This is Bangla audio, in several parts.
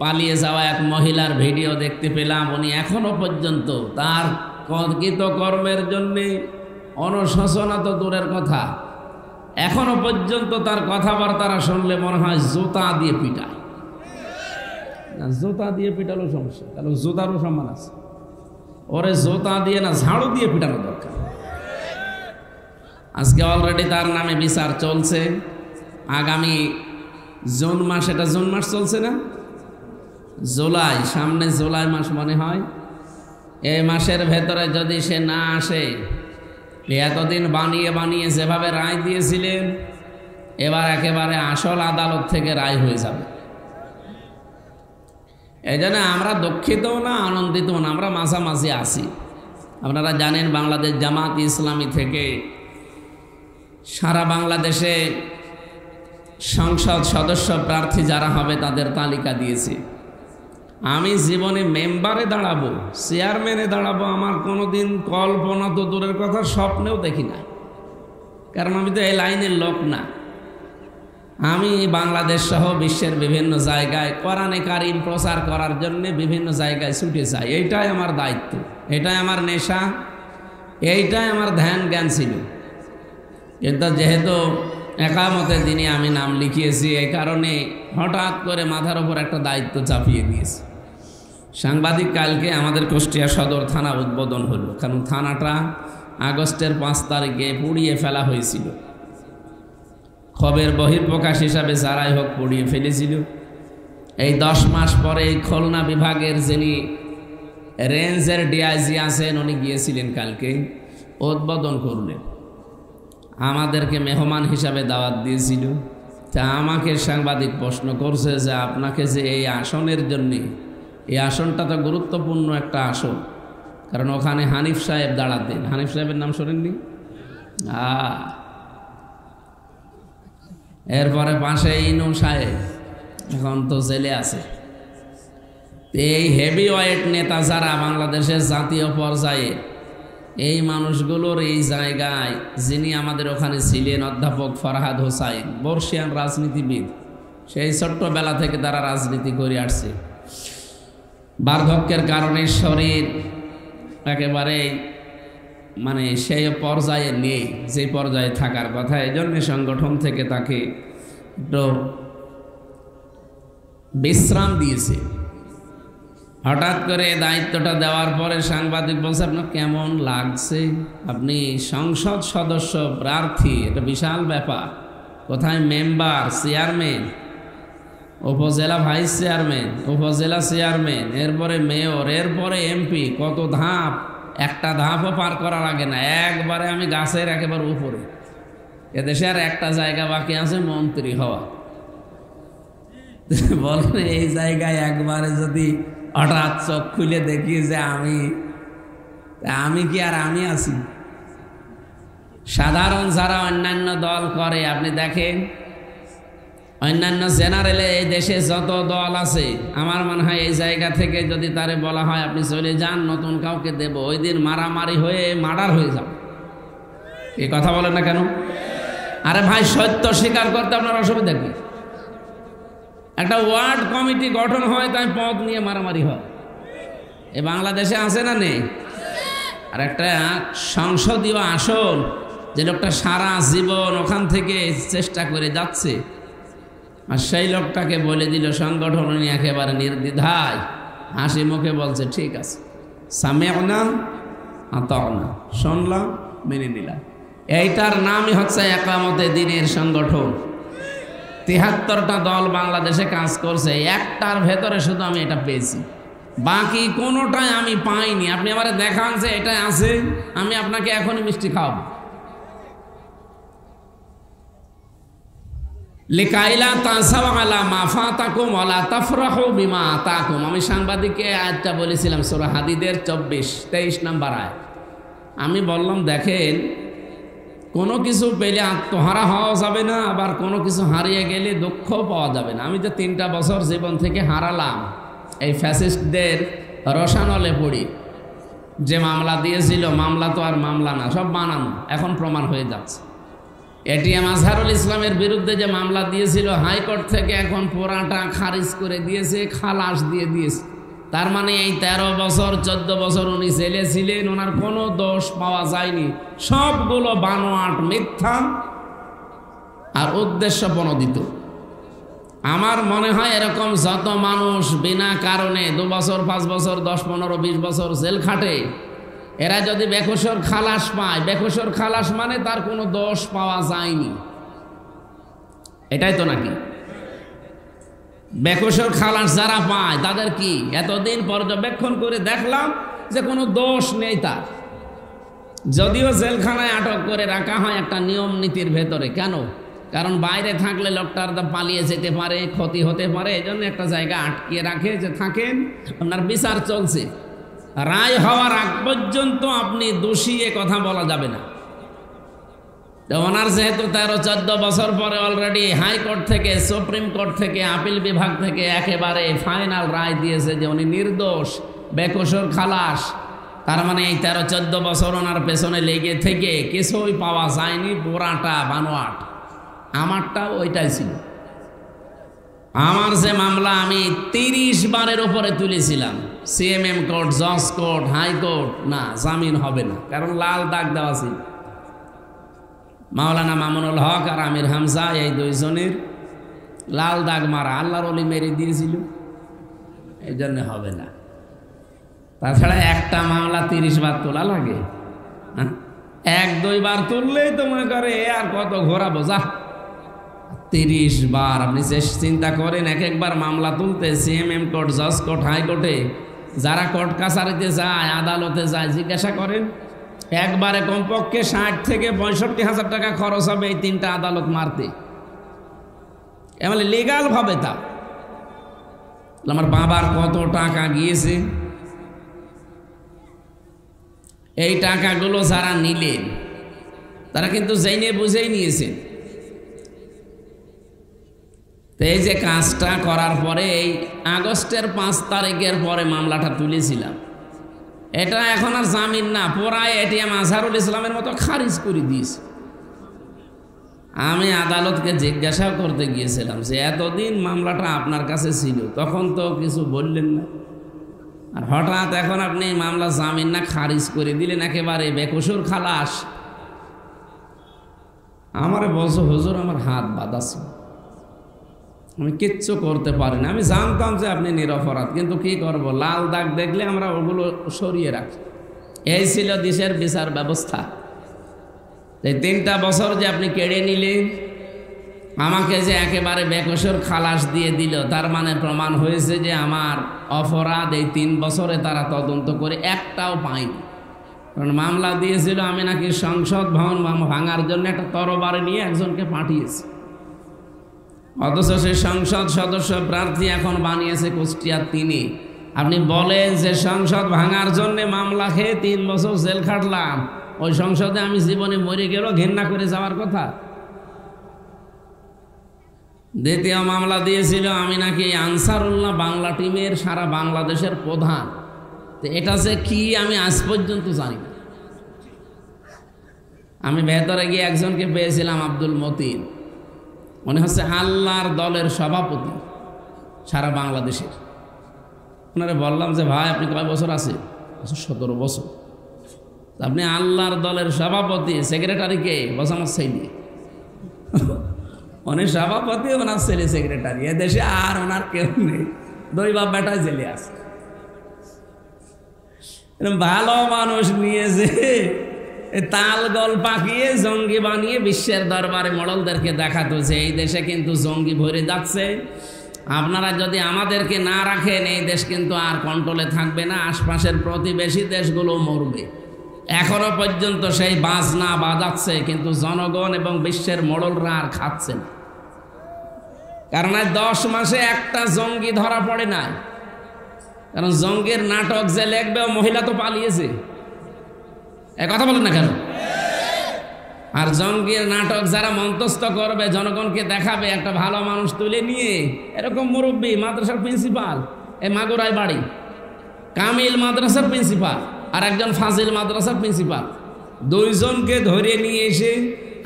পালিয়ে যাওয়া এক মহিলার ভিডিও দেখতে পেলাম। উনি এখনো পর্যন্ত তার কৃত কর্মের জন্যে অনুশোচনা তো দূরের কথা, এখনো পর্যন্ত তার কথাবার্তারা শুনলে মনে হয় জুতা দিয়ে পিটায়। জুতা দিয়ে পিটালো সমস্যা, কারণ জুতারও সম্মান আছে। ওরে জুতা দিয়ে না, ঝাড়ু দিয়ে পিটানো দরকার। আজকে অলরেডি তার নামে বিচার চলছে। আগামী জুন মাস, এটা জুন মাস চলছে না, জুলাই, সামনে জুলাই মাস মনে হয়, এই মাসের ভেতরে যদি সে না আসে, এতদিন বানিয়ে বানিয়ে যেভাবে রায় দিয়েছিলেন, এবার একেবারে আসল আদালত থেকে রায় হয়ে যাবে। এই জন্য আমরা দুঃখিতও না, আনন্দিতও না, আমরা মাঝামাঝি আছি। আপনারা জানেন বাংলাদেশ জামাত ইসলামী থেকে সারা বাংলাদেশে সংসদ সদস্য প্রার্থী যারা হবে তাদের তালিকা দিয়েছে। আমি জীবনে মেম্বারে দাঁড়াবো, চেয়ারম্যানে দাঁড়াবো, আমার কোনোদিন কল্পনা তো দূরের কথা, স্বপ্নেও দেখি না। কারণ আমি তো এই লাইনের লোক না। আমি বাংলাদেশ সহ বিশ্বের বিভিন্ন জায়গায় কোরআনে কারিম প্রচার করার জন্য বিভিন্ন জায়গায় ছুটে যাই। এইটাই আমার দায়িত্ব, এটাই আমার নেশা, এইটাই আমার ধ্যান জ্ঞান ছিল। কিন্তু যেহেতু একামতের দিনে আমি নাম লিখিয়েছি, এই কারণে হঠাৎ করে মাথার ওপর একটা দায়িত্ব চাপিয়ে দিয়েছি। সাংবাদিক কালকে আমাদের কুষ্টিয়া সদর থানা উদ্বোধন হলো, কারণ থানাটা আগস্টের 5 তারিখে পুড়িয়ে ফেলা হয়েছিল। খবরের বহিঃপ্রকাশ হিসাবে যারাই হোক পুড়িয়ে ফেলেছিল। এই 10 মাস পরে খুলনা বিভাগের যিনি রেঞ্জের ডিআইজি আছেন, উনি গিয়েছিলেন কালকে, উদ্বোধন করলেন। আমাদেরকে মেহমান হিসাবে দাওয়াত দিয়েছিল। তা আমাকে সাংবাদিক প্রশ্ন করছে যে আপনাকে যে এই আসনের জন্যে, এই আসনটা তো গুরুত্বপূর্ণ একটা আসন, কারণ ওখানে হানিফ সাহেব দাঁড়াতেন। হানিফ সাহেবের নাম শোনেননি? এরপরে পাশে ইনু সাহেব, এখন তো জেলে আছে। এই হেভি ওয়েট নেতা যারা বাংলাদেশের জাতীয় পর্যায়ে, এই মানুষগুলোর এই জায়গায় যিনি আমাদের ওখানে ছিলেন অধ্যাপক ফরহাদ হোসাইন, বর্ষিয়ান রাজনীতিবিদ, সেই ছোট্টবেলা থেকে তারা রাজনীতি করে আসছে। বার্ধক্যের কারণে শরীর একেবারে মানে সেই পর্যায়ে নেই যে পর্যায়ে থাকার কথা। এই জন্য সংগঠন থেকে তাকে একটু বিশ্রাম দিয়েছে। হঠাৎ করে দায়িত্বটা দেওয়ার পরে সাংবাদিক বলছে আপনার কেমন লাগছে? আপনি সংসদ সদস্য প্রার্থী, এটা বিশাল ব্যাপার। কোথায় মেম্বার, চেয়ারম্যান, উপজেলা ভাইস চেয়ারম্যান, উপজেলা চেয়ারম্যান, এরপরে মেয়র, এরপরে এমপি, কত ধাপ। একটা ধাপও পার করার আগে না, একবারে আমি গাছের একেবারে উপরে। এদেশে আর একটা জায়গা বাকি আছে, মন্ত্রী হওয়া। বলেন এই জায়গায় একবারে যদি হঠাৎ চোখ খুলে দেখি যে আমি কি আর আমি আছি? সাধারণ যারা অন্যান্য দল করে, আপনি দেখেন অন্যান্য জেনারেলে এই দেশে যত দল আছে, আমার মনে হয় এই জায়গা থেকে যদি তারে বলা হয় আপনি চলে যান, নতুন কাউকে দেব, ওই দিন মারামারি হয়ে মার্ডার হয়ে যাবে। এই কথা বলেন না কেন? আরে ভাই, সত্য স্বীকার করতে আপনার অসুবিধা কি? একটা ওয়ার্ড কমিটি গঠন হয়, তাই পদ নিয়ে মারামারি হয়। এ বাংলাদেশে আছে না নেই? আর একটা সংসদীয় আসন, যে লোকটা সারা জীবন ওখান থেকে চেষ্টা করে যাচ্ছে, আর সেই লোকটাকে বলে দিল সংগঠন নিয়ে একেবারে নির্দ্বিধায় হাসি মুখে বলছে ঠিক আছে, সামি'না আতা'না, শুনলাম মেনে নিলাম। এইটার নামই হচ্ছে একামতে দ্বীনের সংগঠন। ৭৩টা দল বাংলাদেশে কাজ করছে, একটার ভেতরে শুধু আমি এটা পেয়েছি, বাকি কোনোটাই আমি পাইনি। আপনি আমারে দেখান যে এটা আছে, আমি আপনাকে এখনই মিষ্টি খাওয়াবো। লিকাইলা তাসাউ আলা মা ফাতাকুম ওয়ালা তাফরাহু বিমা আতাকুম। আমি সাংবাদিককে আয়াতটা বলেছিলাম সূরা হাদীদের ২৪-২৩ নম্বর আয়াত। আমি বললাম দেখেন, কোনো কিছু পেলে আত্মহারা হওয়া যাবে না, আবার কোনো কিছু হারিয়ে গেলে দুঃখ পাওয়া যাবে না। আমি যে 3টা বছর জীবন থেকে হারালাম এই ফ্যাসিস্টদের রসানলে পড়ি। যে মামলা দিয়েছিল, মামলা তো আর মামলা না, সব বানানো, এখন প্রমাণ হয়ে যাচ্ছে। এটিএম আজহারুল ইসলামের বিরুদ্ধে যে মামলা দিয়েছিল হাইকোর্ট থেকে এখন পুরাটা খারিজ করে দিয়েছে, খালাস দিয়ে দিয়েছে। তার মানে এই 13 বছর 14 বছর উনি জেলে ছিলেন, ওনার কোনো দোষ পাওয়া যায়নি, সবগুলো বানোয়াট, মিথ্যা আর উদ্দেশ্য প্রণোদিত। আমার মনে হয় এরকম যত মানুষ বিনা কারণে 2 বছর 5 বছর 10 15 20 বছর জেল খাটে, এরা যদি বেকসুর খালাস পায়, বেকসুর খালাস মানে তার কোনো দোষ পাওয়া যায়নি, এটাই তো নাকি? বেকসুর খালাস যারা পায় তাদের কি এতদিন পর্যবেক্ষণ করে দেখলাম যে কোনো দোষ নেই তার, যদিও জেলখানায় আটক করে রাখা হয় একটা নিয়ম নীতির ভেতরে। কেন? কারণ বাইরে থাকলে লোকটার পালিয়ে যেতে পারে, ক্ষতি হতে পারে, এই জন্য একটা জায়গা আটকিয়ে রাখে যে থাকেন, আপনার বিচার চলছে, রায় হওয়ার আগ পর্যন্ত আপনি দোষী এ কথা বলা যাবে না। ওনার যেহেতু 13-14 বছর পরে অলরেডি হাইকোর্ট থেকে, সুপ্রিম কোর্ট থেকে, আপিল বিভাগ থেকে একেবারে ফাইনাল রায় দিয়েছে যে উনি নির্দোষ, বেকসুর খালাস, তার মানে এই 13-14 বছর ওনার পেছনে লেগে থেকে কিছুই পাওয়া যায়নি, পুরাটা বানোয়াট। আমারটাও ওইটাই ছিল। আমার যে মামলা আমি 30 বারের উপরে তুলেছিলাম, সিএমএম কোর্ট, জজ কোর্ট, হাইকোর্ট, না জামিন হবে না, কারণ লাল দাগ দেওয়া ছিল। মাওলানা মামুনুল হক আর আমির হামজা এই 2 জনের লাল দাগ মারা, আল্লাহর ওলি মেরে দিয়েছিল, এই জন্য হবে না। তাছাড়া একটা মামলা 30 বার তোলা লাগে? 1-2 বার তুললেই তো মনে করে আর কত ঘোরাবো, যা 30 বার আপনি চিন্তা করেন। এক একবার মামলা তুলতে সিএমএম কোর্ট, জজ কোর্ট, হাইকোর্টে যারা কোর্ট কাছারিতে যায়, আদালতে যায়, জিজ্ঞাসা করেন একবারে কমপক্ষে 60 থেকে 65 হাজার টাকা খরচ হবে এই 3টা আদালত মারতে, এমন লিগাল ভাবে। তা আমার বাবার কত টাকা গিয়েছে, এই টাকাগুলো যারা নিলেন তারা কিন্তু জেনে বুঝেই নিয়েছেন। তো এই যে কাজটা করার পরে এই আগস্টের 5 তারিখের পরে মামলাটা তুলেছিলাম, এটা এখন আর জামিন না, পুরাই এটিএম আজহারুল ইসলামের মতো খারিজ করে দিয়েছে। আমি আদালতকে জিজ্ঞাসা করতে গিয়েছিলাম যে এতদিন মামলাটা আপনার কাছে ছিল, তখন তো কিছু বললেন না, আর হঠাৎ এখন আপনি মামলা জামিন না খারিজ করে দিলেন, একেবারে বেকসুর খালাস। আমার বলছো হুজুর আমার হাত বাঁধা ছিল, আমি কিচ্ছু করতে পারি না, আমি জানতাম যে আপনি নিরপরাধ, কিন্তু কি করব, লাল দাগ দেখলে আমরা ওগুলো সরিয়ে রাখি। এই ছিল দেশের বিচার ব্যবস্থা। এই 3টা বছর যে আপনি কেড়ে নিলেন, আমাকে যে একেবারে বেকসুর খালাস দিয়ে দিল, তার মানে প্রমাণ হয়েছে যে আমার অপরাধ এই 3 বছরে তারা তদন্ত করে একটাও পায়নি। কারণ মামলা দিয়েছিল আমি নাকি সংসদ ভবন ভাঙার জন্য একটা তরবারি নিয়ে একজনকে পাঠিয়েছি, অথচ সে সংসদ সদস্য প্রার্থী এখন বানিয়েছে কুষ্টিয়ার তিনি। আপনি বলেন যে সংসদ ভাঙার জন্য মামলা খেয়ে 3 বছর জেল খাটলাম, ওই সংসদে আমি জীবনে মরে গেলেও ঘেন্না করে যাওয়ার কথা। দ্বিতীয় মামলা দিয়েছিল আমি নাকি আনসারুল্লাহ বাংলা টিমের সারা বাংলাদেশের প্রধান, তো এটা যে কি আমি আজ পর্যন্ত জানি না। আমি ভেতরে গিয়ে একজনকে পেয়েছিলাম, আব্দুল মতিন, মনে হচ্ছে আল্লাহর দলের সভাপতি সারা বাংলাদেশের। ওনারে বললাম যে ভাই আপনি কয় বছর আছে? 17 বছর। আপনি আল্লাহর দলের সভাপতি, সেক্রেটারিকে? বস আমার ছেলে। অনেক সভাপতি, ওনার ছেলে সেক্রেটারি, এদেশে আর ওনার কেউ নেই, 2 বাপ বেটায় জেলে আছে। ভালো মানুষ নিয়েছে, তাল গল পাকিয়ে জঙ্গি বানিয়ে বিশ্বের দরবারে মোড়লদেরকে দেখাতো যে এই দেশে কিন্তু জঙ্গি ভরে যাচ্ছে, আপনারা যদি আমাদেরকে না রাখেন এই দেশ কিন্তু আর কন্ট্রোলে থাকবে না, আশপাশের প্রতিবেশী দেশগুলো মরবে। এখনো পর্যন্ত সেই বাজনা বাজাচ্ছে, কিন্তু জনগণ এবং বিশ্বের মোড়লরা আর খাচ্ছে না। কারণ 10 মাসে একটা জঙ্গি ধরা পড়ে না, কারণ জঙ্গির নাটক যে লিখবে মহিলা তো পালিয়েছে, কথা বলেন না কেন? আর জঙ্গির নাটক যারা মন্তস্থ করবে, জনগণকে দেখাবে, একটা ভালো মানুষ তুলে নিয়ে, এরকম মুরব্বী মাদ্রাসার প্রিন্সিপাল, এই মাগুরায় বাড়ি, কামিল মাদ্রাসার প্রিন্সিপাল আর একজন ফাজিল মাদ্রাসার প্রিন্সিপাল, 2 জনকে ধরে নিয়ে এসে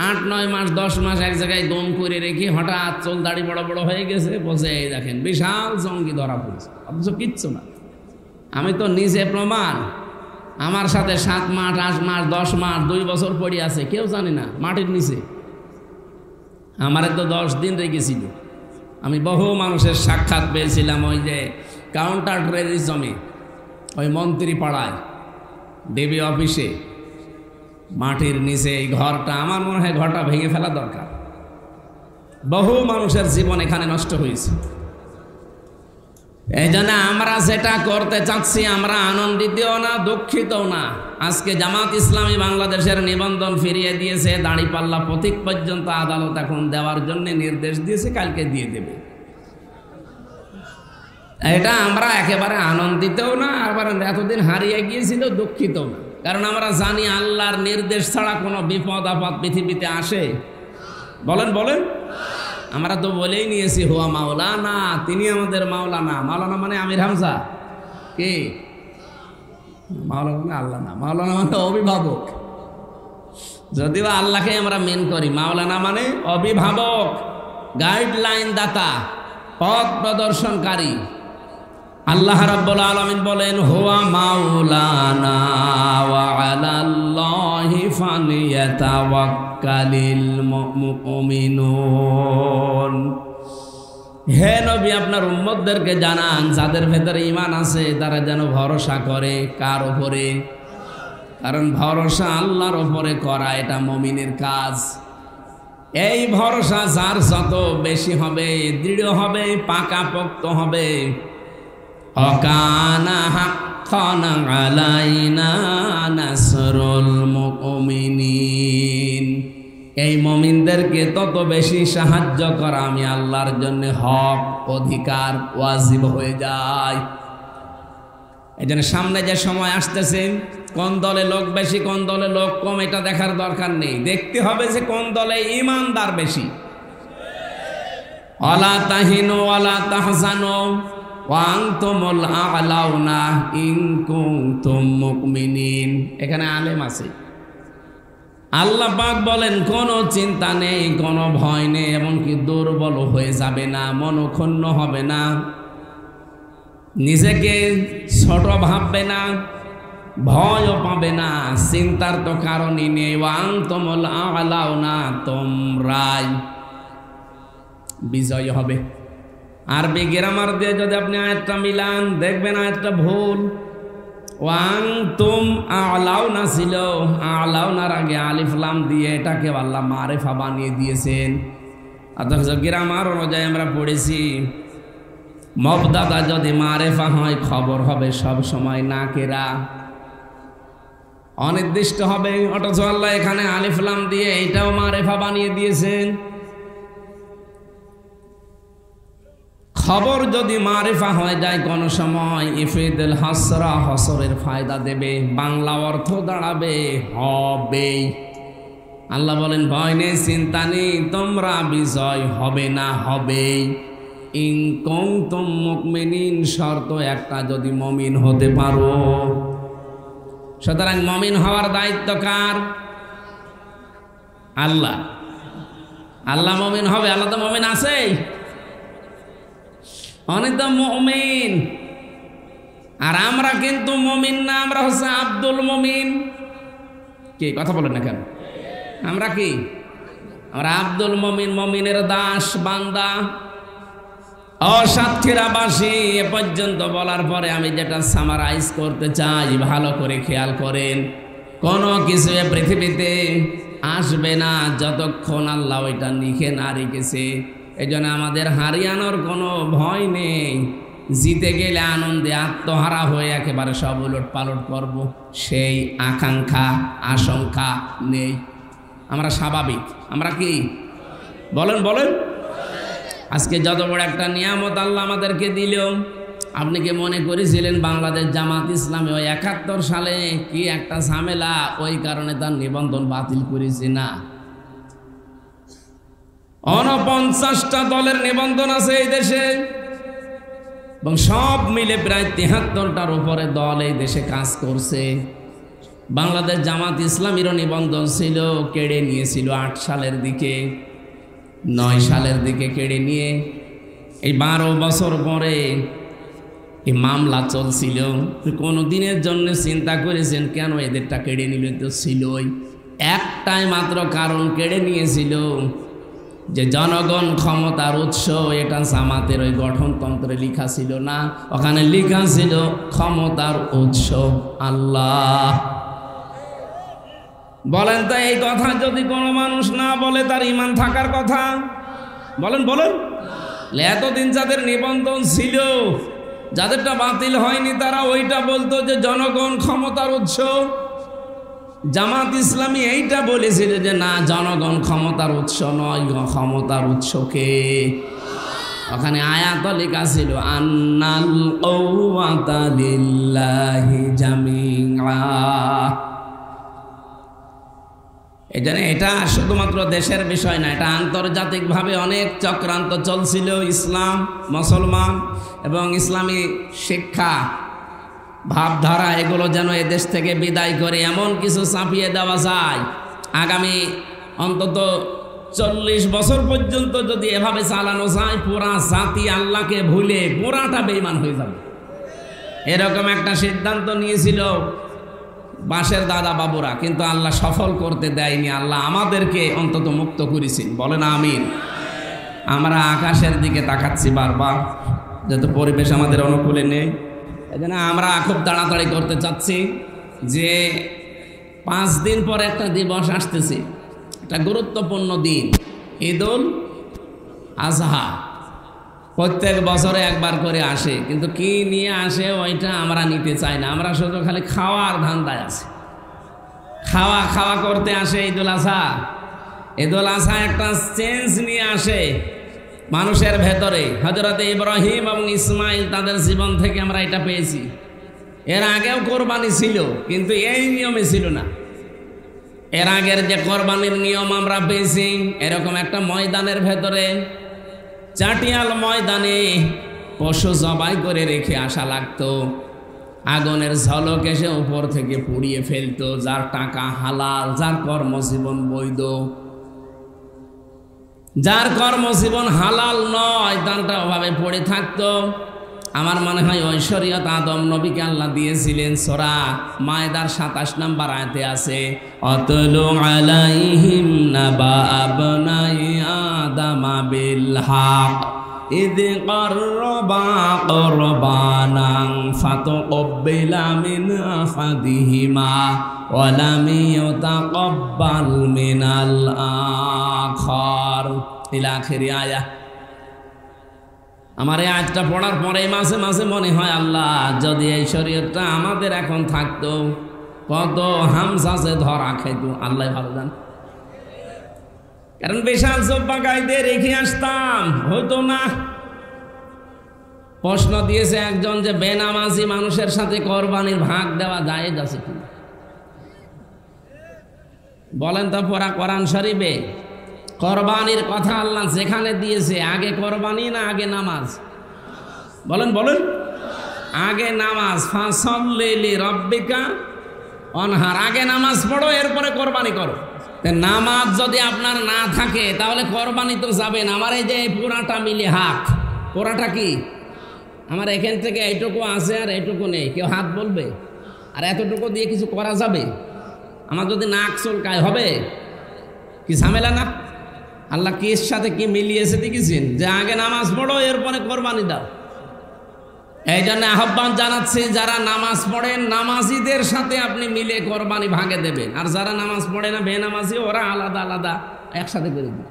8-9 মাস 10 মাস এক জায়গায় দম করে রেখে হঠাৎ চুল দাড়ি বড় বড় হয়ে গেছে, বসে এই দেখেন বিশাল জঙ্গি ধরা পড়েছে, অথচ কিচ্ছু না। আমি তো নিজে প্রমাণ, আমার সাথে 7 মাস 8 মাস 10 মাস 2 বছর পড়ে আছে, কেউ জানে না, মাটির নিচে। আমারে তো 10 দিন রেখেছিল। আমি বহু মানুষের সাক্ষাৎ পেয়েছিলাম ওই যে কাউন্টার টেররিজমে, ওই মন্ত্রী পাড়ায় ডিবি অফিসে, মাটির নিচে এই ঘরটা, আমার মনে হয় ঘরটা ভেঙে ফেলা দরকার। বহু মানুষের জীবন এখানে নষ্ট হয়েছে। এই জন্য আমরা যেটা করতে চাচ্ছি, আমরা আনন্দিতও না দুঃখিতও না। আজকে জামাত ইসলামী বাংলাদেশের নিবন্ধন ফিরিয়ে দিয়েছে, দাঁড়িপাল্লা প্রতীক পর্যন্ত আদালত এখন দেওয়ার জন্য নির্দেশ দিয়েছে, কালকে দিয়ে দেবে। এটা আমরা একেবারে আনন্দিতও না, আবার এতদিন হারিয়ে গিয়েছিল দুঃখিতও না। কারণ আমরা জানি আল্লাহর নির্দেশ ছাড়া কোনো বিপদ আপদ পৃথিবীতে আসে? বলেন বলেন। আমরা তো বলেই নিয়েছি হুয়া মাওলানা, তিনি আমাদের মাওলানা। মাওলানা মানে আমির হামজা কি? মাওলানা মানে আল্লাহ না, মাওলানা মানে অভিভাবক। যদিও আল্লাহকে আমরা মেন করি, মাওলানা মানে অভিভাবক, গাইডলাইন দাতা, পথ প্রদর্শনকারী। আল্লাহ রাব্বুল আলামিন বলেন হুয়া মাওলানা ওয়া আলাল্লাহি ফালিয়াতাওয়াক্কালিল মুমিনুন। হে নবী, আপনার উম্মতদেরকে জানান যাদের ভেতরে ঈমান আছে তারা যেন ভরসা করে। কার উপরে? কারণ ভরসা আল্লাহর উপরে করা এটা মুমিনের কাজ। এই ভরসা যার যত বেশি হবে, দৃঢ় হবে, পাকাপোক্ত হবে, অকানা হাক্কান আলাইনা নাসরুল মুমিনিন, এই মুমিনদেরকে তত বেশি সাহায্য করা আমি আল্লাহর জন্য হক, অধিকার, ওয়াজিব হয়ে যায়। এই জন্য সামনে যে সময় আসতেছে, কোন দলে লোক বেশি কোন দলে লোক কম এটা দেখার দরকার নেই, দেখতে হবে যে কোন দলে ঈমানদার বেশি। ওয়ালা তাহিনু ওয়ালা তাহজানু ওয়া আনতুমুল আ'লাউনা ইন কুনতুম মুমিনিন। এখানে আলেম আছে। আল্লাহ পাক বলেন কোনো চিন্তা নেই, কোনো ভয় নেই, এমনকি দুর্বল হয়ে যাবে না, মনক্ষুণ্ণ হবে না, নিজেকে ছোট ভাববে না, ভয়ও পাবে না, চিন্তার তো কারণই নেই। ওয়া আনতুমুল আ'লাউনা, তোমরাই বিজয় হবে। আরবি গ্রামার দিয়ে যদি আপনি আয়াতটা মিলান, দেখবেন আয়াতটা ভুল। ওয়ান্তুম আ'লাউনা ছিল, আ'লাউনার আগে আলিফ লাম দিয়ে এটাকে আল্লাহ মারিফা বানিয়ে দিয়েছেন। অথচ গ্রামার অনুযায়ী আমরা পড়েছি মুবতাদা যদি মারিফা হয় খবর হবে সব সময় নাকিরা, অনির্দিষ্ট হবে। অথচ আল্লাহ এখানে আলিফ লাম দিয়ে এটাও মারিফা বানিয়ে দিয়েছেন। খবর যদি মারিফা হয়ে যায় কোন সময়, ইফিদুল হাসরা, হসরের ফায়দা দেবে, বাংলা অর্থ দাঁড়াবে হবে। আল্লাহ বলেন ভয় নেই, চিন্তা নেই, তোমরা বিজয় হবে না, হবে। ইন কুনতুম মুমিনিন, শর্ত একটা, যদি মুমিন হতে পারো। সুতরাং মুমিন হওয়ার দায়িত্ব কার? আল্লাহ। আল্লাহ মুমিন হবে, আল্লাহ তো মুমিন আছেই, অনেক তো মুমিন। আর আমরা কিন্তু মুমিন না, আমরা হচ্ছে আব্দুল মুমিন। কি কথা বলেন না কেন? আমরা কি? আমরা আব্দুল মুমিন, মুমিনের দাস, বান্দা, অসাতক্ষীরাবাসী। এ পর্যন্ত বলার পরে আমি যেটা সামারাইজ করতে চাই, ভালো করে খেয়াল করেন। কোনো কিছু পৃথিবীতে আসবে না যতক্ষণ আল্লাহ ওইটা লিখে না রেখেছে। এই জন্য আমাদের হারিয়ানোর কোনো ভয় নেই। জিতে গেলে আনন্দে আত্মহারা হয়ে একেবারে সব উলট পালট করব, সেই আকাঙ্ক্ষা আশঙ্কা নেই। আমরা স্বাভাবিক। আমরা কি বলেন বলেন? আজকে যত বড় একটা নিয়ামত আল্লাহ আমাদেরকে দিল, আপনি কি মনে করেছিলেন বাংলাদেশ জামাত ইসলামে ওই ৭১ সালে কি একটা ঝামেলা, ওই কারণে তার নিবন্ধন বাতিল করেছে? না, ৪৯টা দলের নিবন্ধন আছে এই দেশে, এবং সব মিলে প্রায় ৭৩টার উপরে দল এই দেশে কাজ করছে। বাংলাদেশ জামাত ইসলামীরও নিবন্ধন ছিল, কেড়ে নিয়েছিল 8 সালের দিকে, 9 সালের দিকে কেড়ে নিয়ে এই 12 বছর পরে এই মামলা চলছিল। কোনো দিনের জন্য চিন্তা করেছেন কেন এদেরটা কেড়ে নিল? তো ছিলই একটাই মাত্র কারণ, কেড়ে নিয়েছিল যে জনগণ ক্ষমতার উৎস। এটা জামাতের ওই গঠনতন্ত্রে লেখা ছিল না, ওখানে লেখা ছিল ক্ষমতার উৎস আল্লাহ। বলেন তো এই কথা যদি কোনো মানুষ না বলে তার ঈমান থাকার কথা? বলেন বলেন। এতদিন যাদের নিবন্ধন ছিল, যাদেরটা বাতিল হয়নি, তারা ওইটা বলতো যে জনগণ ক্ষমতার উৎস। জামাত ইসলামী এইটা বলেছিল যে না, জনগণ ক্ষমতার উৎস নয়, ক্ষমতার উৎসকে ওখানে আয়াত লেখা ছিল আন্নাল কুওয়াতা লিল্লাহি জামিআ। এটা শুধুমাত্র দেশের বিষয় না, এটা আন্তর্জাতিকভাবে অনেক চক্রান্ত চলছিল। ইসলাম, মুসলমান এবং ইসলামী শিক্ষা ভাবধারা এগুলো যেন এদেশ থেকে বিদায় করে এমন কিছু চাপিয়ে দেওয়া যায়, আগামী অন্তত 40 বছর পর্যন্ত যদি এভাবে চালানো যায়, পুরা জাতি আল্লাহকে ভুলে পুরাটা বেঈমান হয়ে যাবে। এরকম একটা সিদ্ধান্ত নিয়েছিল বাঁশের দাদা বাবুরা, কিন্তু আল্লাহ সফল করতে দেয়নি। আল্লাহ আমাদেরকে অন্তত মুক্ত করেছেন, বলেন আমিন। আমরা আকাশের দিকে তাকাচ্ছি বারবার, যাতে পরিবেশ আমাদের অনুকূলে নেই। এজন্য আমরা খুব তাড়াতাড়ি করতে চাচ্ছি যে 5 দিন পর একটা দিবস আসতেছে, একটা গুরুত্বপূর্ণ দিন, ঈদুল আজহা। প্রত্যেক বছরে একবার করে আসে, কিন্তু কি নিয়ে আসে ওইটা আমরা নিতে চাই না। আমরা শুধু খালি খাওয়ার ধান্দায় আছি, খাওয়া খাওয়া করতে আসে ঈদুল আজহা। ঈদুল আজহা একটা চেঞ্জ নিয়ে আসে মানুষের ভেতরে। হযরত ইব্রাহিম এবং ইসমাইল তাদের জীবন থেকে আমরা এটা পেয়েছি। এর আগেও কোরবানি ছিল, কিন্তু এই নিয়মে ছিল না। এর আগের যে কোরবানির নিয়ম আমরা পেয়েছি, এরকম একটা ময়দানের ভেতরে, চাটিয়াল ময়দানে পশু জবাই করে রেখে আসা লাগতো। আগুনের ঝলক এসে উপর থেকে পুড়িয়ে ফেলতো। যার টাকা হালাল, যার কর্মজীবন বৈধ, যার কর্মজীবন হালাল নয়, তারটা ওভাবে পড়ে থাকতো। আমার মনে হয় ওই শরীয়ত আদম নবীকে আল্লাহ দিয়েছিলেন। সূরা মায়দার 27 নম্বর আয়াতে আছে, অতলু আলাইহিম নাবা আবনাই আদামা বিল হক ইদ করবা কুরবানান ফাতুকবিলা মিন আহাদিহিমা ওয়া লাম ইউতাকাব্বাল মিনাল আখার ইলা আখির আয়াত। আমার এই আয়াতটা পড়ার পরে মাঝে মাঝে মনে হয়, আল্লাহ যদি এই শরীয়তটা আমাদের এখন থাকতো, কত হামসাসে ধরা খাইতো আল্লাহ ভালো জান। কারণ বিশাল জব্বা গাইতে রেখে আসতাম, হতো না। প্রশ্ন দিয়েছে একজন যে বেনামাজি মানুষের সাথে কোরবানির ভাগ দেওয়া জায়েজ আছে কি? বলেন তো পড়া কোরআন শরীফে কোরবানির কথা আল্লাহ যেখানে দিয়েছে, আগে কোরবানি না আগে নামাজ? বলেন বলেন। আগে নামাজ, ফাসাল্লি লিরাব্বিকা ওয়ানহার। আগে নামাজ পড়ো, এরপরে কোরবানি করো। নামাজ যদি আপনার না থাকে তাহলে কোরবানি তো যাবে না। আমার এই যে পুরাটা মিলে হাত, পুরাটা কি আমার এখান থেকে এইটুকু আছে আর এইটুকু নেই, কেউ হাত বলবে? আর এতটুকু দিয়ে কিছু করা যাবে? আমার যদি নাক চুলকায় হবে? কি ঝামেলা না? আল্লাহ কির সাথে কি মিলিয়েছে দেখেছেন, যে আগে নামাজ পড়ো এরপরে কোরবানি দাও। এই জন্য আহ্বান জানাচ্ছি, যারা নামাজ পড়েন নামাজিদের সাথে আপনি মিলে কোরবানি ভাগে দেবেন, আর যারা নামাজ পড়ে না বেনামাজি, ওরা আলাদা আলাদা একসাথে করে দিন।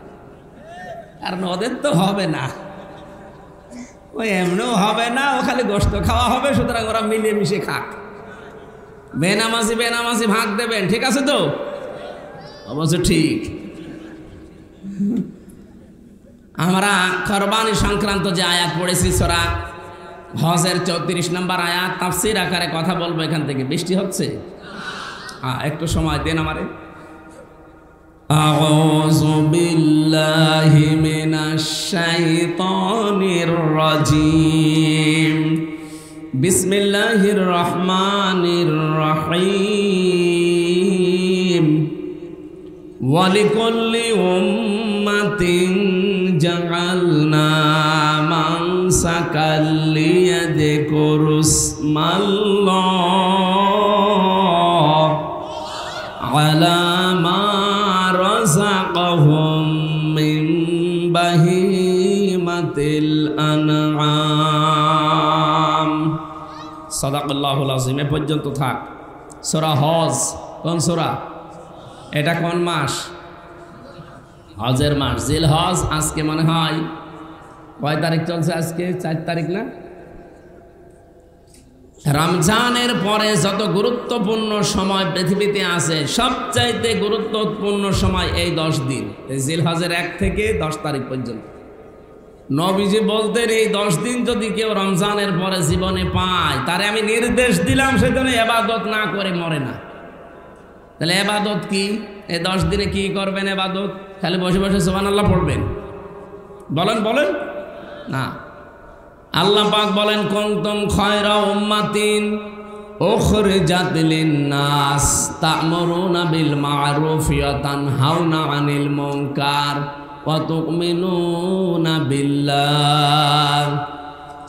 কারণ ওদের তো হবে না, ওই এমনিও হবে না, ও খালি গোশত খাওয়া হবে, সুতরাং ওরা মিলেমিশে খাক। বেনামাজি বেনামাজি ভাগ দেবেন, ঠিক আছে তো? অবশ্য ঠিক। আমরা কোরবানি সংক্রান্ত যে আয়াত পড়েছি সূরা হজের 34 নম্বর আয়াত, তাফসীর আকারে কথা বলবো এখান থেকে। বৃষ্টি হচ্ছে, একটু সময় দেন আমারে। আউযু বিল্লাহি মিনাশ শাইতানির রাজীম। বিসমিল্লাহির রহমানির রহিম। ওয়ালিকুল্লি উম্মাতিন জাআলনা মানসাকাল লিয়াযকুরুসমাল্লাহ আলা মা রাযাকাহুম মিন বাহিমাতিল আনআম। সাদাকাল্লাহুল আযীম। এ পর্যন্ত থাক। সূরা হজ। কোন সূরা? এটা কোন মাস? হজের মাস, জিল হজ। আজকে মনে হয় কয় তারিখ চলছে? আজকে 4 তারিখ না? রমজানের পরে যত গুরুত্বপূর্ণ সময় পৃথিবীতে আছে, সবচাইতে গুরুত্বপূর্ণ সময় এই 10 দিন, জিল হজের 1 থেকে 10 তারিখ পর্যন্ত। নবীজি বলতেন এই 10 দিন যদি কেউ রমজানের পরে জীবনে পায়, তারে আমি নির্দেশ দিলাম সে যেন ইবাদত না করে মরে না। তাহলে ইবাদত কি? এই 10 দিনে কি করবেন? ইবাদত খালি বসে বসে সুবহানাল্লাহ পড়বেন? বলেন বলেন না। আল্লাহ পাক বলেন, কুনতুম খায়রা উম্মাতিন উখরিজাত লিন-নাস তা'মুরুনা বিল মা'রুফ ওয়া তানহাউনা আনিল মুনকার ওয়া তু'মিনুনা বিল্লাহ।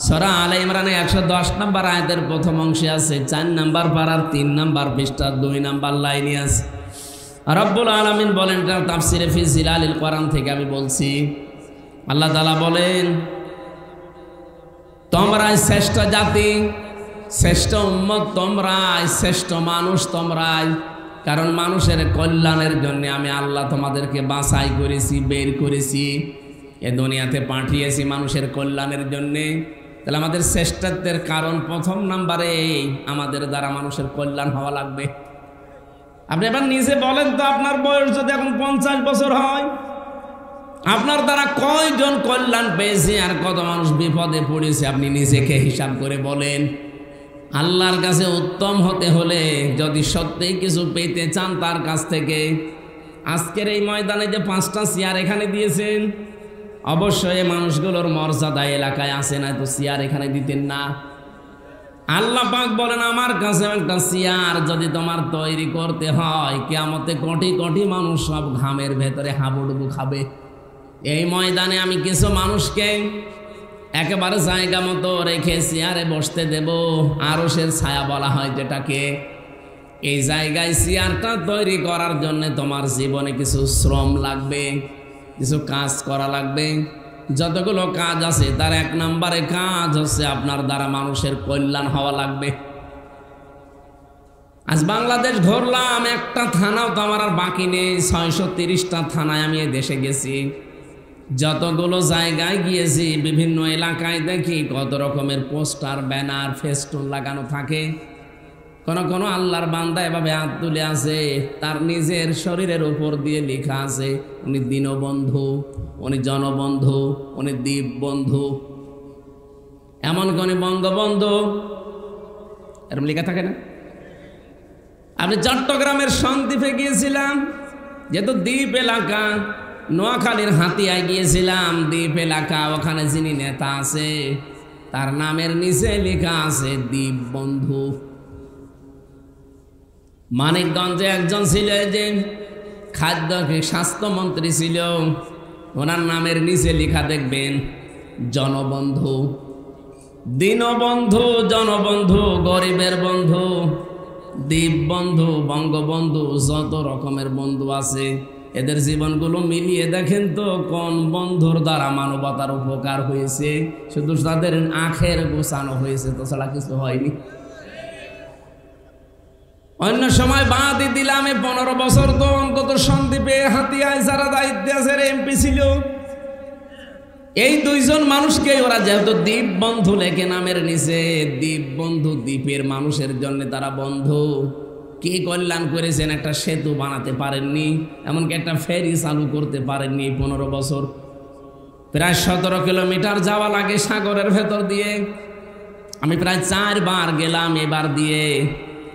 সূরা আলে ইমরানে 110 নম্বর আয়াতের প্রথম অংশে আছে, 4 নম্বর পারার 3 নম্বর পৃষ্ঠার 2 নম্বর লাইনে আছে। রব্বুল আলামিন বলেন, এটা তাফসিরে ফি জিলালিল কোরআন থেকে আমি বলছি। আল্লাহ তাআলা বলেন, তোমরাই শ্রেষ্ঠ জাতি, শ্রেষ্ঠ উম্মত তোমরাই, শ্রেষ্ঠ মানুষ তোমরাই। কারণ মানুষের কল্যাণের জন্য আমি আল্লাহ তোমাদেরকে বাছাই করেছি, বের করেছি, এ দুনিয়াতে পাঠিয়েছি মানুষের কল্যাণের জন্যে। তাহলে আমাদের শ্রেষ্ঠত্বের কারণ প্রথম নাম্বারে আমাদের দ্বারা মানুষের কল্যাণ হওয়া লাগবে। আপনি এবার নিজে বলেন তো, আপনার বয়স যদি এখন 50 বছর হয়, আপনার দ্বারা কয়জন কল্যাণ পেয়েছে আর কত মানুষ বিপদে পড়েছে? আপনি নিজেকে হিসাব করে বলেন। আল্লাহর কাছে উত্তম হতে হলে যদি সত্যিই কিছু পেতে চান তার কাছ থেকে, আজকের এই ময়দানে যে 5টা চেয়ার এখানে দিয়েছেন, অবশ্যই এই মানুষগুলোর মর্যাদা এলাকায় আছে, না তো চেয়ার এখানে দিতেন না। আল্লাহ পাক বলেন, আমার কাছে একটা চেয়ার যদি তোমার তৈরি করতে হয়, কিয়ামতে কোটি কোটি মানুষ সব ঘামের ভেতরে হাবুডুবু খাবে। এই ময়দানে আমি কিছু মানুষকে একেবারে জায়গা মতো রেখে চেয়ারে বসতে দেব, আরশের ছায়া বলা হয় যেটাকে। এই জায়গায় চেয়ারটা তৈরি করার জন্য তোমার জীবনে কিছু শ্রম লাগবে, কিছু কাজ করা লাগবে। যতগুলো কাজ আছে তার 1 নম্বরে কাজ হচ্ছে আপনার দ্বারা মানুষের কল্যাণ হওয়া লাগবে। আজ বাংলাদেশ ঘুরলাম, একটা থানাও তো আমার আর বাকি নেই। 630টা থানায় আমি এই দেশে গেছি। যতগুলো জায়গায় গিয়েছি, বিভিন্ন এলাকায় দেখি কত রকমের পোস্টার, ব্যানার, ফেস্টুন লাগানো থাকে। কোন কোন আল্লাহর বান্দা এভাবে হাত তুলে আছে, তার নিজের শরীরের উপর দিয়ে লেখা আছে উনি দীনবন্ধু, উনি জনবন্ধু, উনি দ্বীপ বন্ধু, এমন কোন বঙ্গবন্ধু, এরকম লেখা থাকে না? আপনি চট্টগ্রামের সন্দ্বীপে গিয়েছিলাম, যেহেতু দ্বীপ এলাকা। নোয়াখালীর হাতিয়ায় গিয়েছিলাম, দ্বীপ এলাকা। ওখানে যিনি নেতা আছে তার নামের নিচে লেখা আছে দ্বীপ বন্ধু। মানিকগঞ্জে একজন ছিল যে খাদ্য স্বাস্থ্যমন্ত্রী ছিল, ওনার নামের নিচে লেখা দেখবেন জনবন্ধু। দীনবন্ধু, জনবন্ধু, গরিবের বন্ধু, দ্বীপ বন্ধু, বঙ্গবন্ধু, যত রকমের বন্ধু আছে, এদের জীবনগুলো মিলিয়ে দেখেন তো কোন বন্ধুর দ্বারা মানবতার উপকার হয়েছে? শুধু তাদের আখের গোছানো হয়েছে, তো ছাড়া কিছু হয়নি। অন্য সময় বাদই দিলাম, 15 বছর তো অন্তত সন্দ্বীপে হাতিয়ায় যারা দায়িত্বে আছে এমপি ছিল, এই 2 জন মানুষকে ওরা যেহেতু দ্বীপ বন্ধু লেখে নামের নিচে, দ্বীপ বন্ধু, দ্বীপের মানুষের জন্য তারা বন্ধু। কি কল্যাণ করেছেন? একটা সেতু বানাতে পারেননি, এমনকি একটা ফেরি চালু করতে পারেননি। 15 বছর প্রায় 17 কিলোমিটার যাওয়া লাগে সাগরের ভেতর দিয়ে। আমি প্রায় 4 বার গেলাম এবার দিয়ে।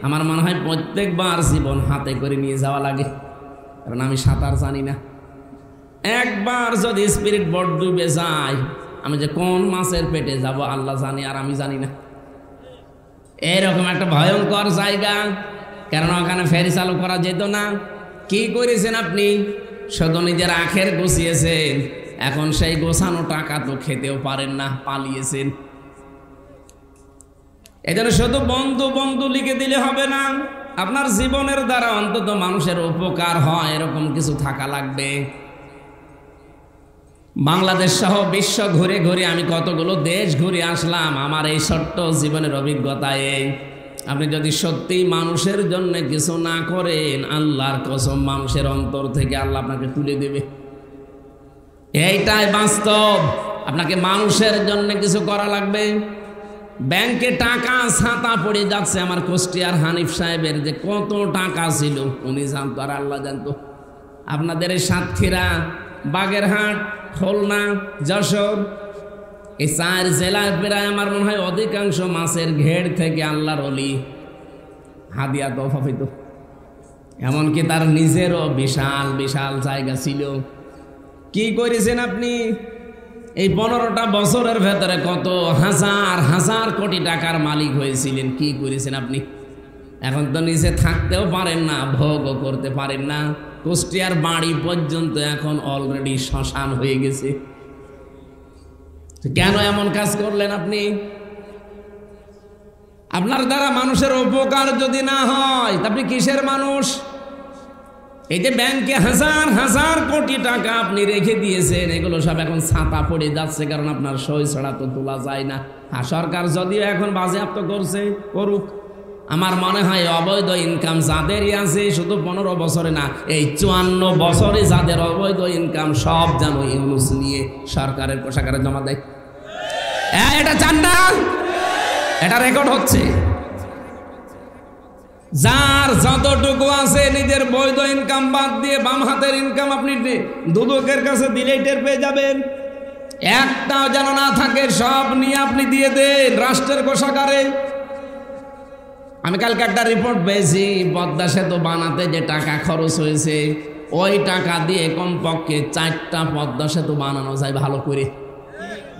আমার মনে হয় প্রত্যেকবার জীবন হাতে করে নিয়ে যাওয়া লাগে, কারণ আমি সাঁতার জানি না। একবার যদি স্পিরিট বোট ডুবে যায়, আমি যে কোন মাছের পেটে যাব আল্লাহ জানি, আর আমি জানি না। এরকম একটা ভয়ঙ্কর জায়গা, কারণ ওখানে ফেরি চালু করা যেত না। কি করেছেন আপনি? শুধু নিজের আখের গুছিয়েছেন, এখন সেই গোছানো টাকা তো খেতেও পারেন না, পালিয়েছেন। এজন্য শুধু বন্ধু বন্ধু লিখে দিলে হবে না, আপনার জীবনের দ্বারা অন্তত মানুষের উপকার হয় এরকম কিছু থাকা লাগবে। বাংলাদেশ সহ বিশ্ব ঘুরে ঘুরে আমি কতগুলো দেশ ঘুরে আসলাম আমার এই ছোট্ট জীবনের অভিজ্ঞতায়। আপনি যদি সত্যি মানুষের জন্য কিছু না করেন, আল্লাহর কসম মানুষের অন্তর থেকে আল্লাহ আপনাকে তুলে দেবে। এইটাই বাস্তব। আপনাকে মানুষের জন্য কিছু করা লাগবে। ব্যাংকে টাকা ছাতা পড়ে যাচ্ছে, আমার কুষ্টিয়ার হানিফ সাহেবের যে কত টাকা ছিল উনি জানতো আর আল্লাহ জানতো। আপনাদের এই সাতক্ষীরা, বাগেরহাট, খুলনা, যশোর, এই 4 জেলায় প্রায় আমার মনে হয় অধিকাংশ মাছের ঘেড় থেকে আল্লাহর ওলি হাদিয়া তোফা পেত। এমনকি তার নিজেরও বিশাল বিশাল জায়গা ছিল। কি করেছেন আপনি? এই 15টা বছরের ভেতরে কত হাজার হাজার কোটি টাকার মালিক হয়েছিলেন। কি করেছেন আপনি? এখন তো নিজে থাকতেও পারেন না, ভোগও করতে পারেন না। কুষ্টিয়ার বাড়ি পর্যন্ত এখন অলরেডি শ্মশান হয়ে গেছে। কেন এমন কাজ করলেন আপনি? আপনার দ্বারা মানুষের উপকার যদি না হয় আপনি কিসের মানুষ? এই যে ব্যাংকে হাজার হাজার কোটি টাকা আপনি রেখে দিয়েছেন, এগুলো সব এখন ছাতা পড়ে যাচ্ছে, কারণ আপনার সই ছাড়া তো তোলা যায় না। আর সরকার যদিও এখন বাজেয়াপ্ত করছে, করুক। আমার মনে হয় অবৈধ ইনকাম যাদেরই আছে, শুধু 15 বছরে না, এই 54 বছরে যাদের অবৈধ ইনকাম সব যেন ইউনুস নিয়ে সরকারের কোষাগারে জমা দেয়। এটা চান না? এটা রেকর্ড হচ্ছে। যার যতটুকু আছে নিজের বৈধ ইনকাম বাদ দিয়ে বাম হাতের ইনকাম আপনি দুদকের কাছে দিলেই টের পেয়ে যাবেন। একটাও যেন না থাকে, সব নিয়ে আপনি দিয়ে দেন রাষ্ট্রের কোষাগারে। আমি কালকে একটা রিপোর্ট পেয়েছি, পদ্মা সেতু বানাতে যে টাকা খরচ হয়েছে ওই টাকা দিয়ে কমপক্ষে 4টা পদ্মা সেতু বানানো যায় ভালো করে,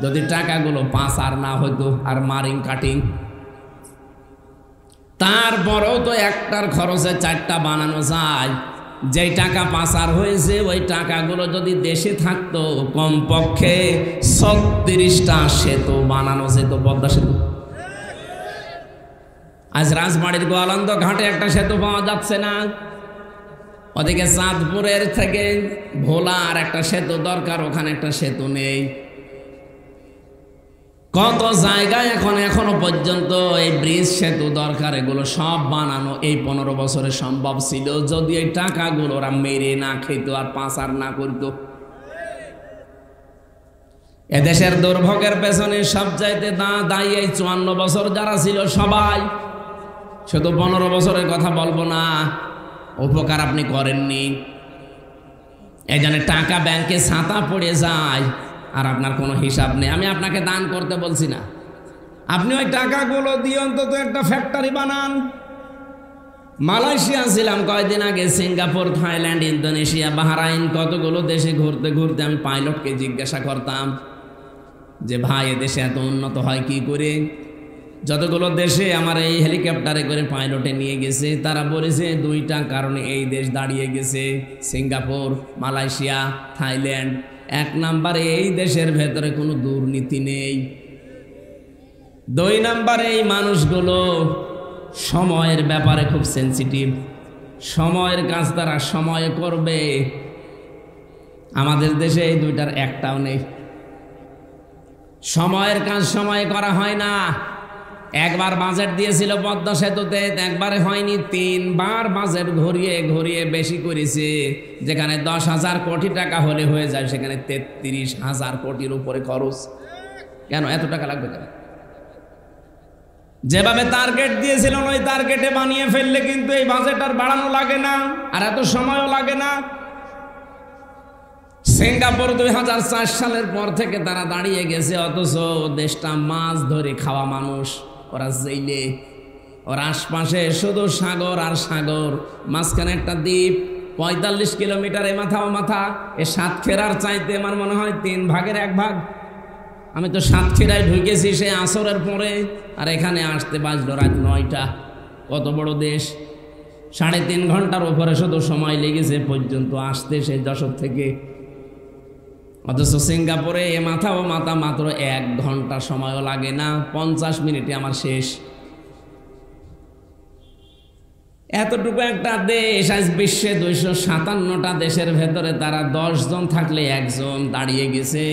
যদি টাকাগুলো পাচার না হইতো আর মারিং কাটিং। তারপরেও তো একটার খরচে 4টা বানানো যায়। যেই টাকা পাচার হয়েছে ওই টাকাগুলো যদি দেশে থাকতো কমপক্ষে 36টা সেতু বানানো যেত, পদ্মা সেতু। আজ রাজবাড়ির গোয়ালন্দ ঘাটে একটা সেতু পাওয়া যাচ্ছে না, ওদিকে চাঁদপুরের থেকে ভোলার একটা সেতু দরকার, ওখানে একটা সেতু নেই। কত জায়গায় এখনো পর্যন্ত এই ব্রিজ সেতু দরকার, এগুলো সব বানানো এই 15 বছরে সম্ভব ছিল যদি এই টাকাগুলো ওরা মেরে না খেত আর পাচার না করত। এদেশের দুর্ভোগের পেছনে সবচাইতে দায়ী এই 54 বছর যারা ছিল সবাই। শুধু 15 বছরের কথা বলবো না, উপকার আপনি করেননি। এই জন্য টাকা ব্যাংকে ছাতা পড়ে যায় আর আপনার কোনো হিসাব নেই। আমি আপনাকে দান করতে বলছি না, আপনি ওই টাকাগুলো দিয়ে অন্তত একটা ফ্যাক্টরি বানান। মালয়েশিয়া ছিলাম কয়েকদিন আগে, সিঙ্গাপুর, থাইল্যান্ড, ইন্দোনেশিয়া, বাহরাইন, কতগুলো দেশে ঘুরতে ঘুরতে আমি পাইলটকে জিজ্ঞাসা করতাম যে ভাই এদেশে এত উন্নত হয় কি করে? যতগুলো দেশে আমার এই হেলিকপ্টারে করে পাইলটে নিয়ে গেছে তারা বলেছে 2টা কারণে এই দেশ দাঁড়িয়ে গেছে, সিঙ্গাপুর, মালয়েশিয়া, থাইল্যান্ড। 1 নম্বরে এই দেশের ভেতরে কোনো দুর্নীতি নেই। 2 নম্বরে এই মানুষগুলো সময়ের ব্যাপারে খুব সেন্সিটিভ, সময়ের কাজ তারা সময়ে করবে। আমাদের দেশে এই 2টার একটাও নেই। সময়ের কাজ সময়ে করা হয় না। একবার বাজেট দিয়েছিল পদ্মা সেতুতে, একবারে হয়নি, 3বার বাজেট ঘুরিয়ে ঘুরিয়ে বেশি করেছে। যেখানে 10,000 কোটি টাকা হলে হয়ে যায় সেখানে 33,000 কোটির উপরে খরচ। কেন এত টাকা লাগবে কেন? যেভাবে টার্গেট দিয়েছিল ওই টার্গেটে বানিয়ে ফেললে কিন্তু এই বাজেট আর বাড়ানো লাগে না, আর এত সময়ও লাগে না। সিঙ্গাপুর 2004 সালের পর থেকে তারা দাঁড়িয়ে গেছে, অথচ দেশটা মাছ ধরে খাওয়া মানুষ, ওরা জেলে, ওর আশপাশে শুধু সাগর আর সাগর, মাঝখানে একটা দ্বীপ, 45 কিলোমিটার এ মাথা ও মাথা। এ সাতক্ষীরার চাইতে আমার মনে হয় 3 ভাগের 1 ভাগ। আমি তো সাতক্ষীরায় ঢুকেছি সে আসরের পরে, আর এখানে আসতে বাজলো রাত 9টা। কত বড় দেশ! 3.5 ঘন্টার উপরে শুধু সময় লেগেছে পর্যন্ত আসতে সেই দশক থেকে। অথচ সিঙ্গাপুরে এ মাথা ও মাথা মাত্র 1 ঘন্টা সময়ও লাগে না, 50 মিনিটে আমার শেষ। এতটুকু একটা দেশ, আজ বিশ্বে 257টা দেশের ভেতরে তারা 10 জন থাকলে 1 জন দাঁড়িয়ে গেছে,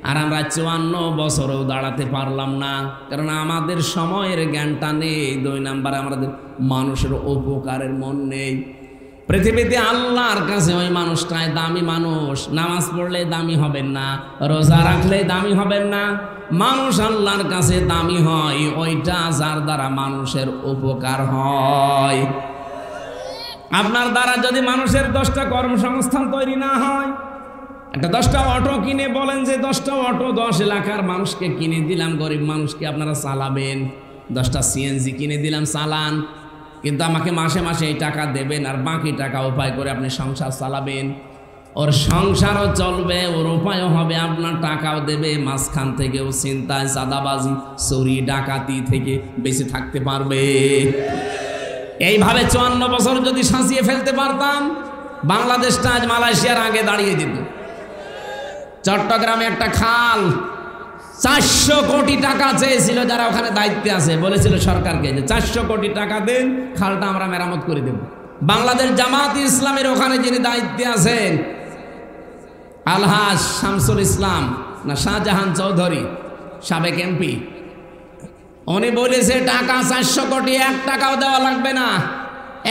আর আমরা 54 বছরেও দাঁড়াতে পারলাম না। কারণ আমাদের সময়ের জ্ঞানটা নেই, 2 নাম্বার আমাদের মানুষের উপকারের মন নেই। পৃথিবীতে আল্লাহর কাছে ওই মানুষটাই দামি মানুষ, নামাজ পড়লে দামি হবেন না, রোজা রাখলে দামি হবেন না। মানুষ আল্লাহর কাছে দামি হয় ওইটা যার দ্বারা মানুষের উপকার হয়। আপনার দ্বারা যদি মানুষের 10টা কর্মসংস্থান তৈরি না হয়, একটা 10টা অটো কিনে বলেন যে 10টা অটো 10 এলাকার মানুষকে কিনে দিলাম, গরিব মানুষকে আপনারা চালাবেন, 10টা সিএনজি কিনে দিলাম চালান, কিন্তু আমাকে মাসে মাসে এই টাকা দেবেন আর বাকি টাকা উপায় করে আপনি সংসার চালাবেন। ওর সংসারও চলবে, ওর উপায়ও হবে, আপনার টাকাও দেবে, মাঝখান থেকেও চিন্তায় চাঁদাবাজি চুরি ডাকাতি থেকে বেঁচে থাকতে পারবে। এইভাবে 54 বছর যদি সাঁচিয়ে ফেলতে পারতাম, বাংলাদেশটা আজ মালয়েশিয়ার আগে দাঁড়িয়ে যেত। চট্টগ্রামে একটা খাল 400 কোটি টাকা চেয়েছিল, যারা ওখানে দায়িত্বে আছে বলেছিল সরকারকে যে 400 কোটি টাকা দেন, খালটা আমরা মেরামত করে দেব। বাংলাদেশ জামাত ইসলামের ওখানে যিনি দায়িত্বে আছেন আলহাজ শামসুল ইসলাম না শাহজাহান চৌধুরী, সাবেক এমপি, উনি বলেছে টাকা 400 কোটি, 1 টাকাও দেওয়া লাগবে না,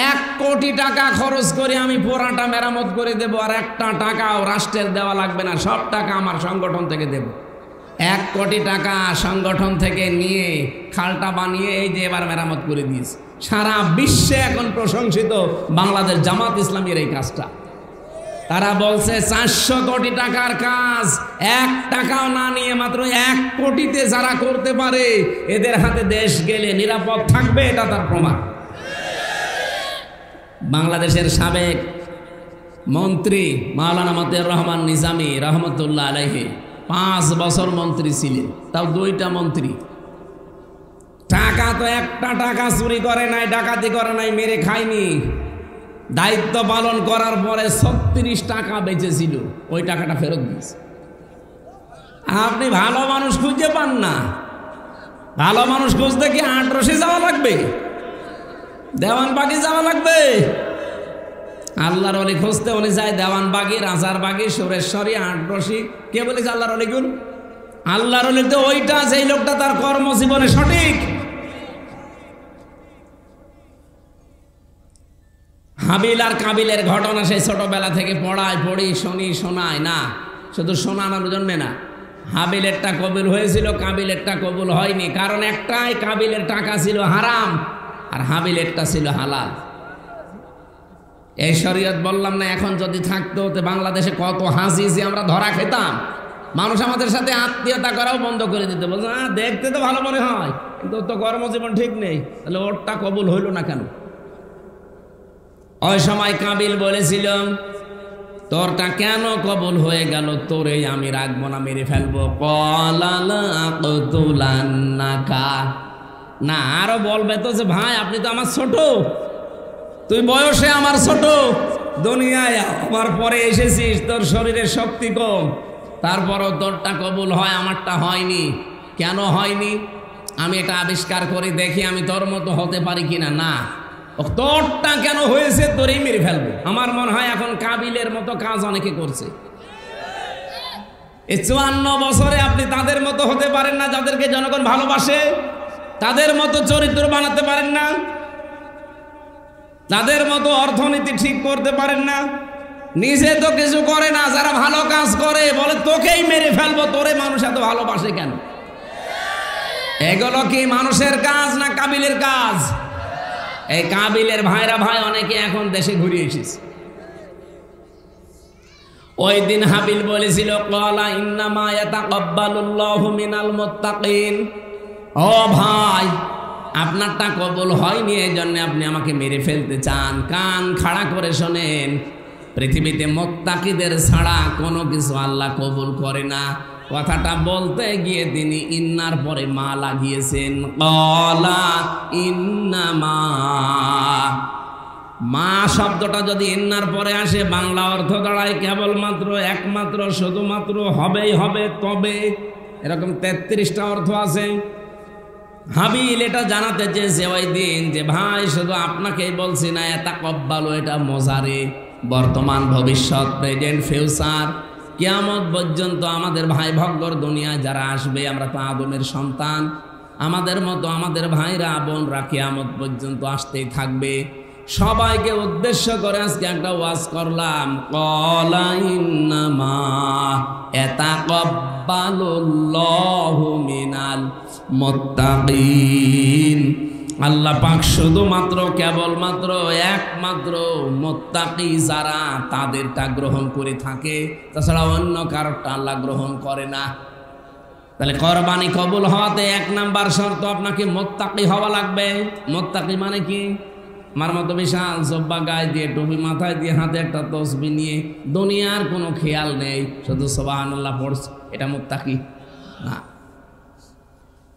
1 কোটি টাকা খরচ করে আমি পুরাটা মেরামত করে দেব, আর 1টা টাকাও রাষ্ট্রের দেওয়া লাগবে না, সব টাকা আমার সংগঠন থেকে দেব। 1 কোটি টাকা সংগঠন থেকে নিয়ে খালটা বানিয়ে এই যে এবার মেরামত করে দিয়েছে। সারা বিশ্বে এখন প্রশংসিত বাংলাদেশ জামাত ইসলামের এই কাজটা। তারা বলছে 400 কোটি টাকার কাজ 1 টাকাও না নিয়ে মাত্র 1 কোটিতে যারা করতে পারে, এদের হাতে দেশ গেলে নিরাপদ থাকবে, এটা তার প্রমাণ। বাংলাদেশের সাবেক মন্ত্রী মাওলানা মতিউর রহমান নিজামী রহমতুল্লাহ আলাইহি 5 বছর মন্ত্রী ছিলেন, তাও 2টা মন্ত্রী। টাকা তো 1টা টাকা চুরি করে নাই, ডাকাতি করে নাই, মেরে খায়নি। দায়িত্ব পালন করার পরে 36 টাকা বেঁচেছিল, ওই টাকাটা ফেরত দিয়েছে। আপনি ভালো মানুষ খুঁজে পান না, ভালো মানুষ খুঁজতে কি আটরশি যাওয়া লাগবে, দেওয়ানবাগি যাওয়া লাগবে? আল্লাহর ওলি খুঁজতে উনি যায় দেওয়ানবাগি, রাজারবাগি, সুরেশ্বরী, আটরশি। কে বলেছে আল্লাহর ওলি গুণ? আল্লাহর ওলি তো ওইটা যেই লোকটা তার কর্মজীবনে সঠিক। হাবিল আর কাবিলের ঘটনা সেই ছোটবেলা থেকে পড়ি শুনি শোনায় না, শুধু শোনানোর জন্যে না। হাবিলেরটা কবুল হয়েছিল, কাবিলেরটা কবুল হয়নি, কারণ একটাই, কাবিলের টাকা ছিল হারাম আর হাবিলেরটা ছিল হালাল। এই শরীয়ত বললাম না, এখন যদি থাকতো তো বাংলাদেশে কত হাসি আমরা ধরা খেতাম। মানুষ আমাদের সাথে আত্মীয়তা করাও বন্ধ করে দিতে, বলছে দেখতে তো ভালো মনে হয় কিন্তু ওর তো কর্মজীবন ঠিক নেই, তাহলে ওরটা কবুল হইল না কেন? ওই সময় কাবিল বলেছিল তোরটা কেন কবুল হয়ে গেল, তোরে আমি রাখবো না, মেরে ফেলবো। না, আরো বলবে তো যে ভাই আপনি তো আমার ছোট, তুই বয়সে আমার ছোট, দুনিয়ায় আমার পরে এসেছিস, তোর শরীরের শক্তি কম, তারপরও তোরটা কবুল হয়, আমারটা হয়নি। কেন হয়নি? আমি এটা আবিষ্কার করে দেখি আমি তোর মতো হতে পারি কিনা। না, তোরটা কেন হয়েছে তোরই মেরে ফেলবো। আমার মনে হয় এখন কাবিলের মতো কাজ অনেকে করছে। এই 54 বছরে আপনি তাদের মতো হতে পারেন না যাদেরকে জনগণ ভালোবাসে, তাদের মতো চরিত্র বানাতে পারেন না, তাদের মতো অর্থনীতি ঠিক করতে পারেন না, নিজে তো কিছু করে না, যারা ভালো কাজ করে বলে তোকেই মেরে ফেলবো, তোরে মানুষ এত ভালোবাসে কেন? এগুলো কি মানুষের কাজ না কাবিলের কাজ? এই কাবিলের ভাইরা ভাই অনেকে এখন দেশে ঘুরে এসেছে। ওই দিন হাবিল বলেছিল ক্বালা ইন্নামা ইয়াতাকাব্বালুল্লাহু মিনাল মুত্তাকিন। ও ভাই, আপনারটা কবুল হয়নি, এই জন্য আপনি আমাকে মেরে ফেলতে চান। কান খাড়া করে শোনেন, পৃথিবীতে মুত্তাকিদের ছাড়া কোনো কিছু আল্লাহ কবুল করে না। কথাটা বলতে গিয়ে তিনি ইন্নার পরে মা লাগিয়েছেন। ক্বালা ইন্নামা, মা শব্দটা যদি ইন্নার পরে আসে বাংলা অর্থ দাঁড়ায় কেবলমাত্র, একমাত্র, শুধুমাত্র, হবেই হবে, তবে, এরকম 33টা অর্থ আছে। হাবিল এটা জানাতে চেয়েছে ওই দিন যে ভাই শুধু আপনাকেই বলছি না, তাকাব্বালু এটা মজারে, বর্তমান, ভবিষ্যৎ, প্রেজেন্ট, ফিউচার, কিয়ামত পর্যন্ত আমাদের ভাই ভগ্গর দুনিয়ায় যারা আসবে, আমরা তো আদমের সন্তান, আমাদের মতো আমাদের ভাইরা বোনরা কিয়ামত পর্যন্ত আসতেই থাকবে। সবাইকে উদ্দেশ্য করে আজকে একটা ওয়াজ করলাম, ক্বালা ইন্নামা ইয়াতাকাব্বালুল্লাহু মিনাল মুত্তাকিন। আল্লাহ পাক শুধুমাত্র, কেবলমাত্র, একমাত্র মুত্তাকি যারা তাদেরটা গ্রহণ করে থাকে, তাছাড়া অন্য কারোরটা আল্লাহ গ্রহণ করে না। তাহলে কোরবানি কবুল হওয়াতে 1 নাম্বার শর্ত আপনাকে মুত্তাকি হওয়া লাগবে। মুত্তাকি মানে কি? আমার মতো বিশাল জব্বা গায়ে দিয়ে, টুপি মাথায় দিয়ে, হাতে একটা তসবিহ নিয়ে, দুনিয়ার কোনো খেয়াল নেই, শুধু সুবহানাল্লাহ পড়ছে, এটা মুত্তাকি না।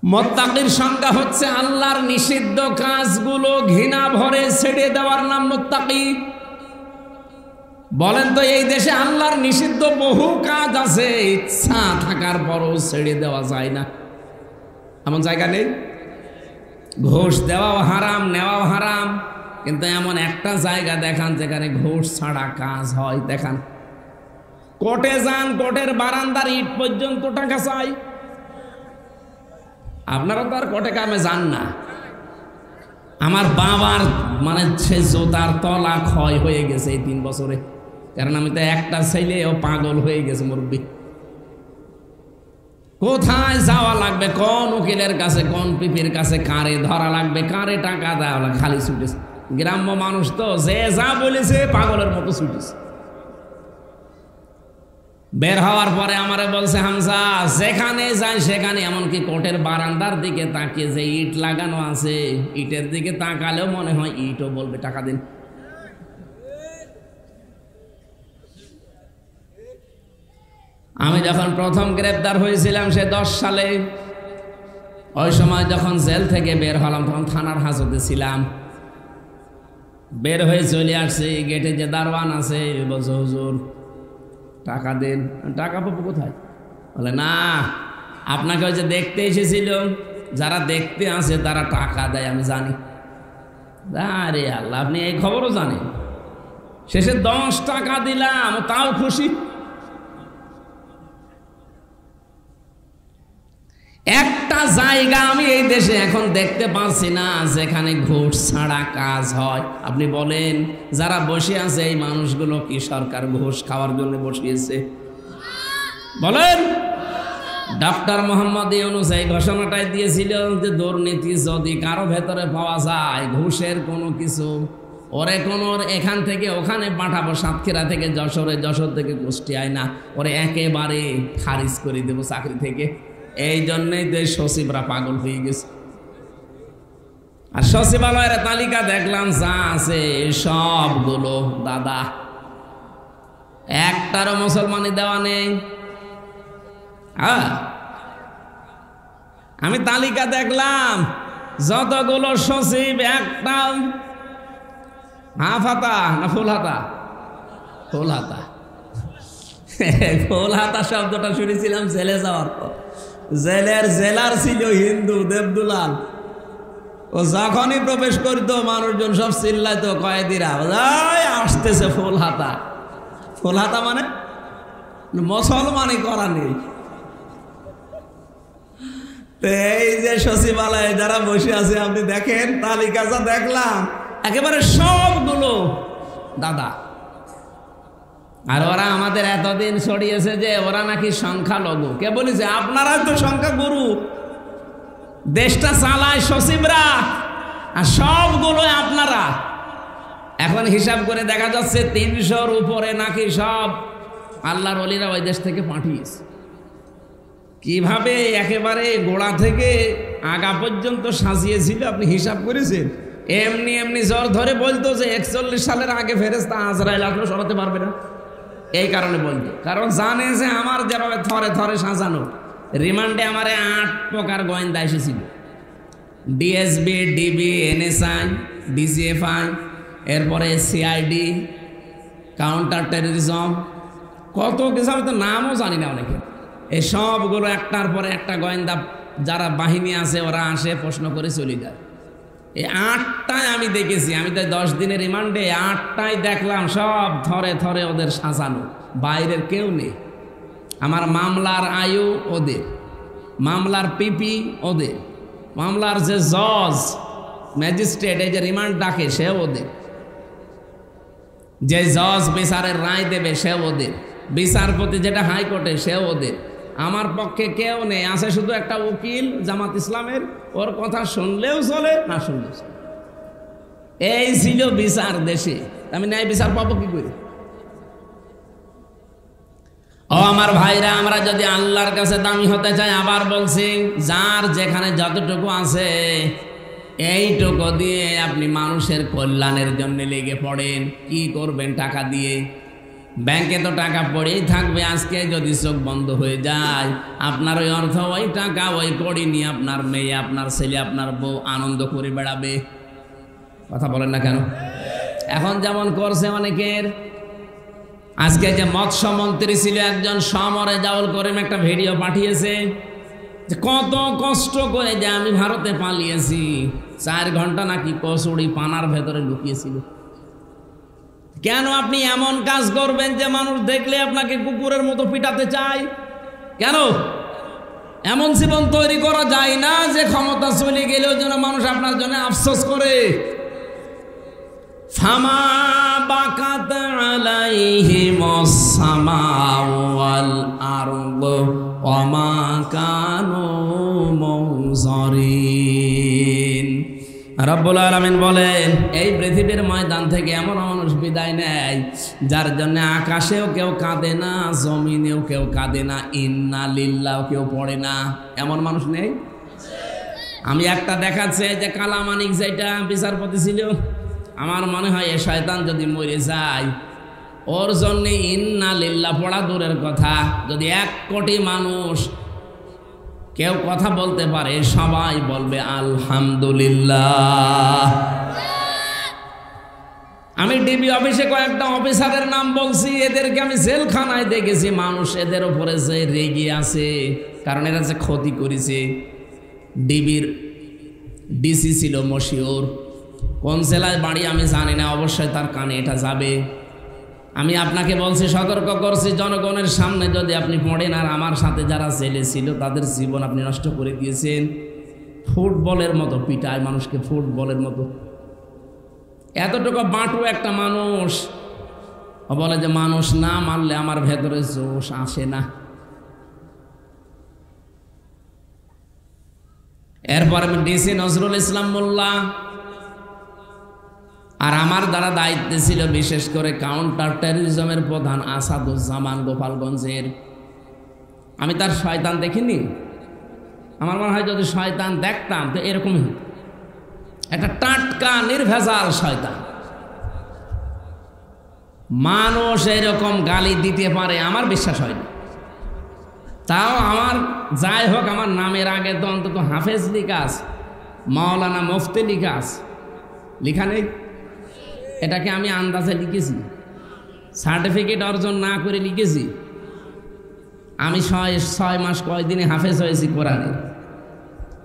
মুত্তাকির সংজ্ঞা হচ্ছে আল্লাহর নিষিদ্ধ কাজগুলো ঘৃণা ভরে ছেড়ে দেওয়ার নাম মুত্তাকি। বলেন তো এই দেশে আল্লাহর নিষিদ্ধ বহু কাজ আছে, ইচ্ছা থাকার পরও ছেড়ে দেওয়া যায় না, এমন জায়গা নেই? ঘুষ দেওয়াও হারাম, নেওয়াও হারাম, কিন্তু এমন একটা জায়গা দেখান যেখানে ঘুষ ছাড়া কাজ হয়। দেখান, কোর্টে যান, কোর্টের বারান্দার ইট পর্যন্ত টাকা চাই। আপনারা তো আর কোর্টে কামে যান না। আমার বাবার মানে সে জোতার তলা ক্ষয় হয়ে গেছে এই 3 বছরে, কারণ আমি তো একটা ছেলে, ও পাগল হয়ে গেছে মুরব্বী। কোথায় যাওয়া লাগবে, কোন উকিলের কাছে, কোন পিপির কাছে, কারে ধরা লাগবে, কারে টাকা দেওয়া লাগবে, খালি ছুটেছে। গ্রাম্য মানুষ তো যে যা বলেছে পাগলের মতো ছুটেছে। বের হওয়ার পরে আমারে বলছে, হামজা যেখানে যাই সেখানে, এমনকি কোর্টের বারান্দার দিকে তাকিয়ে যে ইট লাগানো আছে, ইটের দিকে তাকালেও মনে হয় ইটও বলবে টাকা দিন। আমি যখন প্রথম গ্রেপ্তার হয়েছিলাম সে 10 সালে, ওই সময় যখন জেল থেকে বের হলাম তখন থানার হাজতে ছিলাম। বের হয়ে চলে আসছি, গেটে যে দারোয়ান আছে বলছে, হুজুর টাকা দেন। টাকা পাবো কোথায়? বলে না, আপনাকে ওই যে দেখতে এসেছিল, যারা দেখতে আসে তারা টাকা দেয়, আমি জানি। আরে আল্লাহ, আপনি এই খবরও জানেন? শেষে 10 টাকা দিলাম, তাও খুশি। একটা জায়গা আমি এই দেশে এখন দেখতে পাচ্ছি না যেখানে ঘুষ ছাড়া কাজ হয়। আপনি বলেন, যারা বসে আছে এই মানুষগুলো কি সরকার ঘুষ খাওয়ার জন্য বসিয়েছে? বলেন। ডক্টর মোহাম্মদ ইউনূস এই ঘোষণাটাই দিয়েছিল যে দুর্নীতি যদি কারো ভেতরে পাওয়া যায়, ঘুষের কোনো কিছু, ওরে কোনো এখান থেকে ওখানে পাঠাবো, সাতক্ষীরা থেকে যশোরে, যশোর থেকে কুষ্টিয়ায় না, ওরে একেবারে খারিজ করে দেবো চাকরি থেকে। এই জন্যই দেশ সচিবরা পাগল হয়ে গেছে। আর সচিবালয়ের তালিকা দেখলাম যা আছে সবগুলো দাদা, একটারও মুসলমানি দেওয়া নেই। আমি তালিকা দেখলাম, যতগুলো সচিব একটাও হাফ হাতা না ফুল হাতা? ফুল হাতা। ফুল হাতা শব্দটা শুনেছিলাম জেলে যাওয়ার পর। জেলের জেলার ছিল হিন্দু দেবদুলাল, ও যখনই প্রবেশ করিত মানুষজন সব চিল্লাইতো, কয়েদিরা আসতেছে ফুল হাতা। ফুল হাতা মানে মুসলমানই করা নেই। এই যে সচিবালয়ে যারা বসে আছে আপনি দেখেন, তালিকা যা দেখলাম একেবারে সবগুলো দাদা। আর ওরা আমাদের এতদিন ছড়িয়েছে যে ওরা নাকি সংখ্যালঘু। কে বলেছে? আপনারা তো সংখ্যাগুরু, দেশটা চালায় সচিবরা, আর সবগুলো আপনারা। এখন হিসাব করে দেখা যাচ্ছে 300-র উপরে নাকি সব আল্লাহর ওলিরা ওই দেশ থেকে পাঠিয়েছে। কিভাবে একেবারে গোড়া থেকে আগা পর্যন্ত সাজিয়েছিল আপনি হিসাব করেছেন? এমনি এমনি জ্বর ধরে বলতো যে 41 সালের আগে ফেরেশতা আজরাইল আসলে সরাতে পারবে না। এই কারণে বলতো, কারণ জানে যে আমার যেভাবে থরে থরে সাজানো, রিমান্ডে আমার 8 প্রকার গোয়েন্দা এসেছিল। ডিএসবি, ডিবি, এনএসআই, ডিজিএফআই, এরপরে সিআইডি, কাউন্টার টেররিজম, কত কিছু আমি তো নামও জানি না অনেকে। এই সবগুলো একটার পরে একটা গোয়েন্দা যারা বাহিনী আছে ওরা আসে প্রশ্ন করে চলে যায়। এই 8টায় আমি দেখেছি, আমি তো 10 দিনের রিমান্ডে 8টায় দেখলাম সব থরে থরে ওদের সাজানো, বাইরের কেউ নেই। আমার মামলার আয়ু ওদের, মামলার পিপি ওদের, মামলার যে জজ ম্যাজিস্ট্রেট এই যে রিমান্ড ডাকে সে ওদের, যে জজ বিচারের রায় দেবে সে ওদের, বিচারপতি যেটা হাইকোর্টে সে ওদের। আমার পক্ষে কেউ নেই, আছে শুধু একটা উকিল জামাত ইসলামের, ওর কথা শুনলেও চলে না শুনলেও চলে। এই ছিল বিচার দেশে। আমি ন্যায় বিচার পাবো কি করে? ও আমার ভাইরা, আমরা যদি আল্লাহর কাছে দামি হতে চাই, আবার বলছি, যার যেখানে যতটুকু আছে এইটুকু দিয়ে আপনি মানুষের কল্যাণের জন্য লেগে পড়েন। কি করবেন টাকা দিয়ে? ব্যাংকে তো টাকা পড়েই থাকবে। আজকে যদি চোখ বন্ধ হয়ে যায়, আপনার ওই অর্থ, ওই টাকা, ওই কড়ি নিয়ে আপনার মেয়ে, আপনার ছেলে, আপনার বউ আনন্দ করে বেড়াবে। কথা বলেন না কেন? এখন যেমন করছে অনেকের। আজকে যে মৎস্য মন্ত্রী ছিল একজন, সমরে জাউল করিম, একটা ভিডিও পাঠিয়েছে যে কত কষ্ট করে যে আমি ভারতে পালিয়েছি, 4 ঘন্টা নাকি কচুরি পানার ভেতরে লুকিয়েছিল। কেন আপনি এমন কাজ করবেন যে মানুষ দেখলে আপনাকে কুকুরের মতো পিটাতে চায়? কেন? এমন জীবন তৈরি করা যায় না যে ক্ষমতা চলে গেলেও যেন মানুষ আপনার জন্য আফসোস করে। ফামা বাকাত আলাইহিমুস সামাউ ওয়াল আরদু ওয়া মা কানু মুনজারিন। রব্বুল আলামিন বলেন, এই পৃথিবীর ময়দান থেকে এমন মানুষ বিদায় নেয় যার জন্য আকাশেও কেউ কাঁদে না, জমিনেও কেউ কাঁদে না, ইন্না লিল্লাহ কেউ পড়ে না। এমন মানুষ নেই? আমি একটা দেখাচ্ছি, যে কালামানিক যেটা বিচারপতি ছিল, আমার মনে হয় এ শয়তান যদি মরে যায়, ওর জন্য ইন্না লিল্লাহ পড়া দূরের কথা, যদি 1 কোটি মানুষ কেউ কথা বলতে পারে, সবাই বলবে আলহামদুলিল্লাহ। আমি ডিবি অফিসে কয়েকটা অফিসারের নাম বলছি, এদেরকে আমি জেলখানায় দেখেছি। মানুষ এদের উপরে যে রেগে আছে, কারণ এরা যে ক্ষতি করেছে। ডিবির ডিসি ছিল মশিউর, কোন জেলায় বাড়ি আমি জানি না, অবশ্যই তার কানে এটা যাবে। আমি আপনাকে বলছি, সতর্ক করছি, জনগণের সামনে যদি আপনি পড়েন, আর আমার সাথে যারা জেলে ছিল তাদের জীবন আপনি নষ্ট করে দিয়েছেন। ফুটবলের মতো পিটায় মানুষকে, ফুটবলের মতো। এতটুকু বাঁটু একটা মানুষ বলে যে মানুষ না মারলে আমার ভেতরে জোশ আসে না। এরপর ডিসি নজরুল ইসলাম মোল্লা, আর আমার দ্বারা দায়িত্বে ছিল বিশেষ করে কাউন্টার টেররিজমের প্রধান আসাদুজ্জামান গোপালগঞ্জের। আমি তার শয়তান দেখিনি। আমার মনে হয় যদি শয়তান দেখতাম তো এরকমই হতো, একটা টাটকা নির্ভেজাল শয়তান। মানুষ এরকম গালি দিতে পারে আমার বিশ্বাস হয় না। তাও আমার যাই হোক, আমার নামের আগে তো অন্তত হাফেজ লিখা আছে, মাওলানা মুফতি লিখা আছে, লিখা নেই? এটাকে আমি আন্দাজে লিখেছি, সার্টিফিকেট অর্জন না করে লিখেছি। আমি 6 মাস কয়দিনে হাফেজ হয়েছি কোরআনে।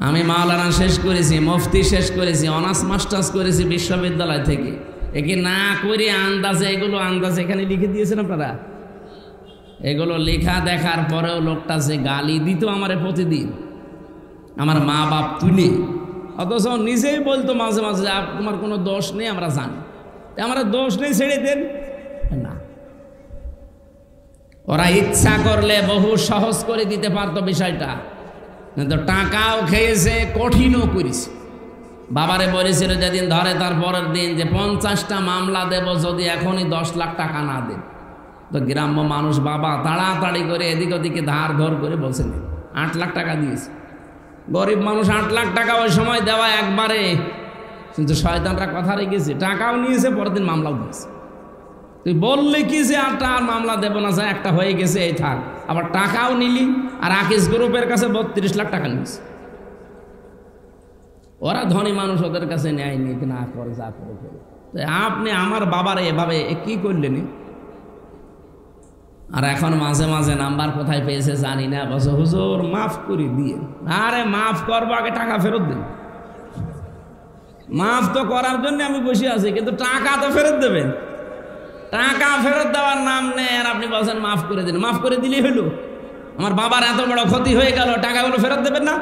আমি মাওলানা শেষ করেছি, মুফতি শেষ করেছি, অনার্স মাস্টার্স করেছি বিশ্ববিদ্যালয় থেকে। একে না করে আন্দাজে, এগুলো আন্দাজে এখানে লিখে দিয়েছেন আপনারা। এগুলো লেখা দেখার পরেও লোকটা যে গালি দিত আমারে প্রতিদিন, আমার মা বাপ তুলে, অথচ নিজেই বলতো মাঝে মাঝে তোমার কোনো দোষ নেই, আমরা জানি, আমার দোষ নেই, ছেড়ে দেন না। ওরা ইচ্ছা করলে বহু সহজ করে দিতে পারতো বিষয়টা, কিন্তু টাকাও খেয়েছে, কঠিনও করেছে। বাবারে বলেছিল যেদিন ধরে তার পরের দিন যে 50টা মামলা দেব যদি এখনই 10 লাখ টাকা না দেন। তো গ্রাম্য মানুষ বাবা তাড়াতাড়ি করে এদিক ওদিকে ধার ধর করে বলছেন 8 লাখ টাকা দিয়েছে। গরিব মানুষ 8 লাখ টাকা ওই সময় দেওয়া একবারে, কিন্তু শয়তানরা কথা রেখেছে, টাকাও নিয়েছে, পরের দিন মামলাও দিয়েছে। তুই বললে কি যে আর মামলা দেব না, যা একটা হয়ে গেছে এই থাক, আবার টাকাও নিলি। আর আকিস গ্রুপের কাছে 32 লাখ টাকা নিয়েছে। ওরা ধনী মানুষ, ওদের কাছে নেয় নি, না করে যা করে। তো আপনি আমার বাবার এভাবে কি করলেন? আর এখন মাঝে মাঝে নাম্বার কোথায় পেয়েছে জানি না, বলছে হুজুর মাফ করে দিয়ে। আরে মাফ করবো, আগে টাকা ফেরত দিন। মাফ তো করার জন্য আমি বসে আছি, কিন্তু টাকা তো ফেরত দেবেন। টাকা ফেরত দেওয়ার নাম নেই, আর আপনি বলছেন মাফ করে দিন। মাফ করে দিলেই হলো? আমার বাবার এত বড় ক্ষতি হয়ে গেল, টাকাগুলো ফেরত দেবেন না?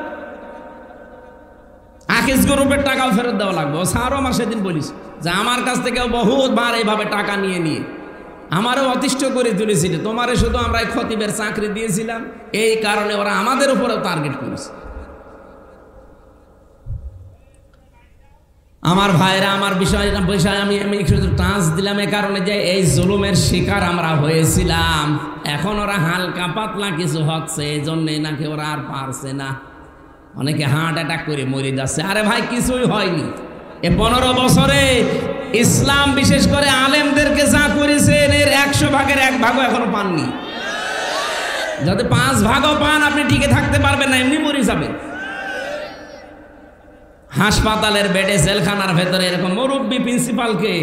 আকিস গ্রুপের টাকাও ফেরত দেওয়া লাগবে। ও স্যারও আমার সেদিন বলিস যে আমার কাছ থেকেও বহুতবার এইভাবে টাকা নিয়ে নিয়ে আমারও অতিষ্ঠ করে তুলেছিল। তোমারে শুধু আমরা খতিবের চাকরি দিয়েছিলাম, এই কারণে ওরা আমাদের উপরেও টার্গেট করেছে। আমার ভাইরা, আমার বিষয় আমি শুধু টাচ দিলাম এ কারণে যে এই জুলুমের শিকার আমরা হয়েছিলাম। এখন ওরা হালকা পাতলা কিছু হচ্ছে, এই জন্যই নাকি ওরা আর পারছে না। অনেকে হার্ট অ্যাটাক করে মরে যাচ্ছে। আরে ভাই কিছুই হয়নি। এ 15 বছরে ইসলাম বিশেষ করে আলেমদেরকে যা করেছেন, এর 100 ভাগের 1 ভাগও এখনো পাননি। যদি 5 ভাগও পান, আপনি টিকে থাকতে পারবেন না, এমনি মরে যাবেন। হাসপাতালের বেডে, জেলখানার ভেতরে এরকম মুরব্বী প্রিন্সিপালকে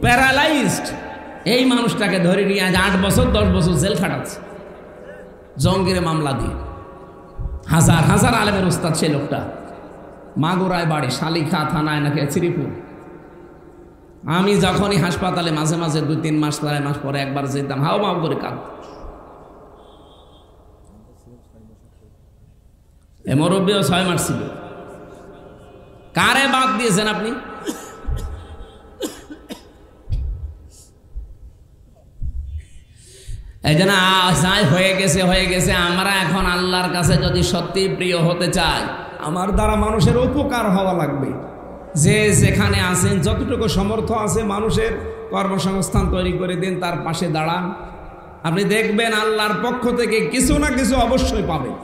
প্যারালাইজড এই মানুষটাকে ধরে নিয়ে আজ 8 বছর 10 বছর জেল খাটাচ্ছে জঙ্গির মামলা দিয়ে। হাজার হাজার আলেমের উস্তাদ সেই লোকটা। মাগুরায় বাড়ি, শালিখা থানায় নাকি শ্রীপুর। আমি যখনই হাসপাতালে মাঝে মাঝে 2-3 মাস 4 মাস পরে একবার যেতাম, হাও মাও করে কাঁদ। এ মুরব্বীও 6 মাস ছিল। কারে বাদ দিয়েছেন আপনি? এই জন্য হয়ে গেছে। আমরা এখন আল্লাহর কাছে যদি সত্যি প্রিয় হতে চাই, আমার দ্বারা মানুষের উপকার হওয়া লাগবে। যে যেখানে আছেন, যতটুকু সমর্থ আছে, মানুষের কর্মসংস্থান তৈরি করে দিন, তার পাশে দাঁড়ান। আপনি দেখবেন আল্লাহর পক্ষ থেকে কিছু না কিছু অবশ্যই পাবেন।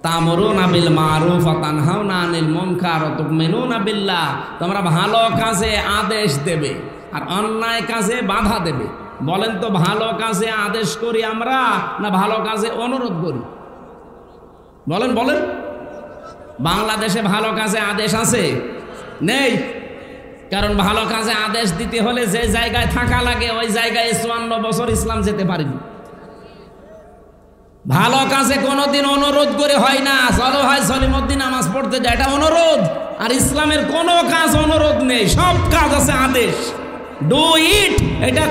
তা'মুরুনা বিল মা'রুফ ওয়া তানহাউনা আনিল মুনকার ওয়া তু'মিনুনা বিল্লাহ। তোমরা ভালো কাজে আদেশ দেবে আর অন্যায় কাজে বাধা দেবে। বলেন তো, ভালো কাজে আদেশ করি আমরা না ভালো কাজে অনুরোধ করি? বলেন বলেন। বাংলাদেশে ভালো কাজে আদেশ আছে? নেই। কারণ ভালো কাজে আদেশ দিতে হলে যে জায়গায় থাকা লাগে, ওই জায়গায় 54 বছর ইসলাম যেতে পারেনি। ভালো কাজে কোনোদিন অনুরোধ করে হয় না। চলো ভাই সলিমুদ্দিন নামাজ পড়তে যায়, এটা অনুরোধ। আর ইসলামের কোনো কাজ অনুরোধ নেই, সব কাজ আছে আদেশ। ডু ইট, এটা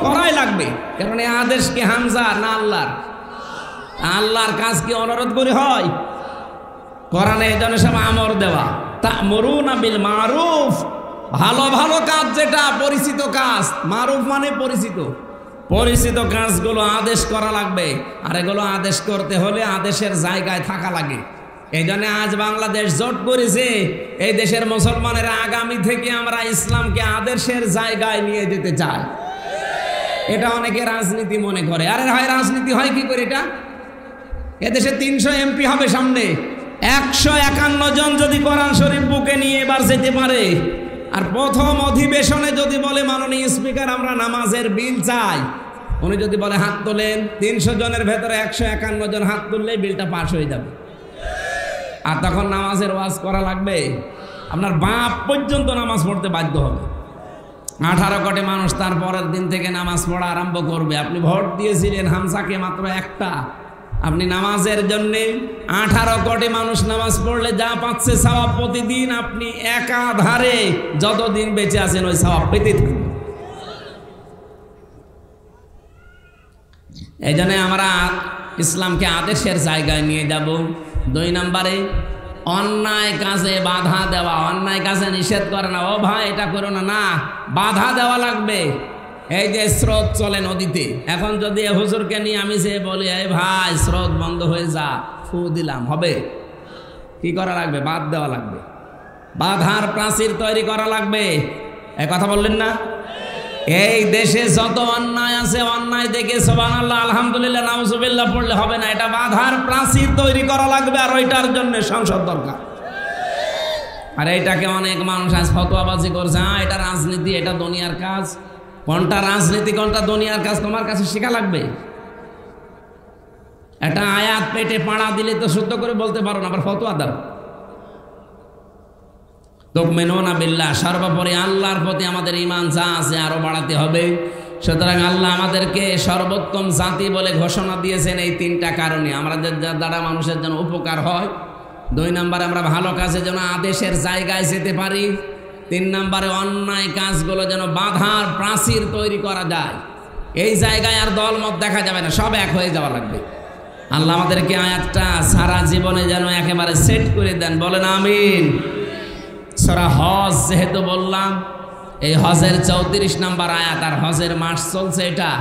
করাই লাগবে। কারণ এই আদেশ কি হামজার না আল্লাহর? আল্লাহর কাজ কি অনুরোধ করে হয়? কোরআনে এই জন্য সব আমর দেওয়া। তা'মুরুনা বিল মা'রুফ, ভালো ভালো কাজ, যেটা পরিচিত কাজ। মারুফ মানে পরিচিত কাজগুলো আদেশ করা লাগবে। আর এগুলো আদেশ করতে হলে আদেশের জায়গায় থাকা লাগে। এই জন্য আজ বাংলাদেশ জোট করেছে, এই দেশের মুসলমানেরা আগামী থেকে আমরা ইসলামকে আদেশের জায়গায় নিয়ে যেতে চাই। এটা অনেকে রাজনীতি মনে করে। আরে ভাই, রাজনীতি হয় কি করে? এটা এদেশে 300 এমপি হবে সামনে, 151 জন যদি কোরআন শরীফ বুকে নিয়ে এবার যেতে পারে, আর প্রথম অধিবেশনে যদি বলে মাননীয় স্পিকার আমরা নামাজের বিল চাই, উনি যদি বলে হাত তোলেন, 300 জনের ভেতরে 151 জন হাত তুললেই বিলটা পাস হয়ে যাবে। আর তখন নামাজের ওয়াজ করা লাগবে, আপনার বাপ পর্যন্ত নামাজ পড়তে বাধ্য হবে। 18 কোটি মানুষ তার পরের দিন থেকে নামাজ পড়া আরম্ভ করবে। আপনি ভোট দিয়েছিলেন হামসাকে মাত্র একটা, আপনি নামাজের জন্যে 18 কোটি মানুষ নামাজ পড়লে যা পাচ্ছে সওয়াব প্রতিদিন, আপনি একাধারে যতদিন বেঁচে আছেন ওই সওয়াব পেতে থাকবেন। এই জন্য আমরা ইসলামকে আদেশের জায়গায় নিয়ে যাব। 2 নম্বরে, অন্যায় কাজে বাধা দেওয়া। অন্যায় কাজে নিষেধ করে না, ও ভাই এটা করো না, না, বাধা দেওয়া লাগবে। এই যে স্রোত চলে নদীতে, এখন যদি হুজুরকে নিয়ে আমি যে বলি, এই ভাই স্রোত বন্ধ হয়ে যা, ফু দিলাম, হবে? কি করা লাগবে? বাদ দেওয়া লাগবে, বাধার প্রাচীর তৈরি করা লাগবে। এই কথা বললেন না? এই দেশে যত অন্যায় আছে, অন্যায় দেখে সুবহানাল্লাহ আলহামদুলিল্লাহ নাউজুবিল্লাহ পড়লে হবে না, এটা বাধার প্রাচীর তৈরি করা লাগবে। আর ওইটার জন্য সংসদ দরকার। আর এইটাকে অনেক মানুষ আজ ফতোয়াবাজি করছে, হ্যাঁ এটা রাজনীতি, এটা দুনিয়ার কাজ। কোনটা রাজনীতি কোনটা দুনিয়ার কাজ তোমার কাছে শেখা লাগবে। একটা আয়াত পেটে পাড়া দিলে তো শুদ্ধ করে বলতে পারো না, আবার ফতোয়া দাও। তুমিনুনা বিল্লাহ, সর্বোপরি আল্লাহর প্রতি আমাদের ঈমান যা আছে আরো বাড়াতে হবে। সুতরাং আল্লাহ আমাদেরকে সর্বোত্তম জাতি বলে ঘোষণা দিয়েছেন এই তিনটা কারণে, আমাদের দ্বারা মানুষের যেন উপকার হয়। 2 নম্বরে আমরা ভালো কাজে যেন আদেশের জায়গায় যেতে পারি। 3 নম্বরে অন্যায় কাজগুলো যেন বাধার প্রাচীর তৈরি করা যায়। এই জায়গায় আর দলমত দেখা যাবে না, সব এক হয়ে যাওয়া লাগবে। আল্লাহ আমাদেরকে আয়াতটা সারা জীবনে যেন একেবারে সেট করে দেন, বলেন আমিন। সূরা হজ যেহেতু বললাম, এই হজের 34 নম্বর আয়াত, আর হজের মাস চলছে। এটা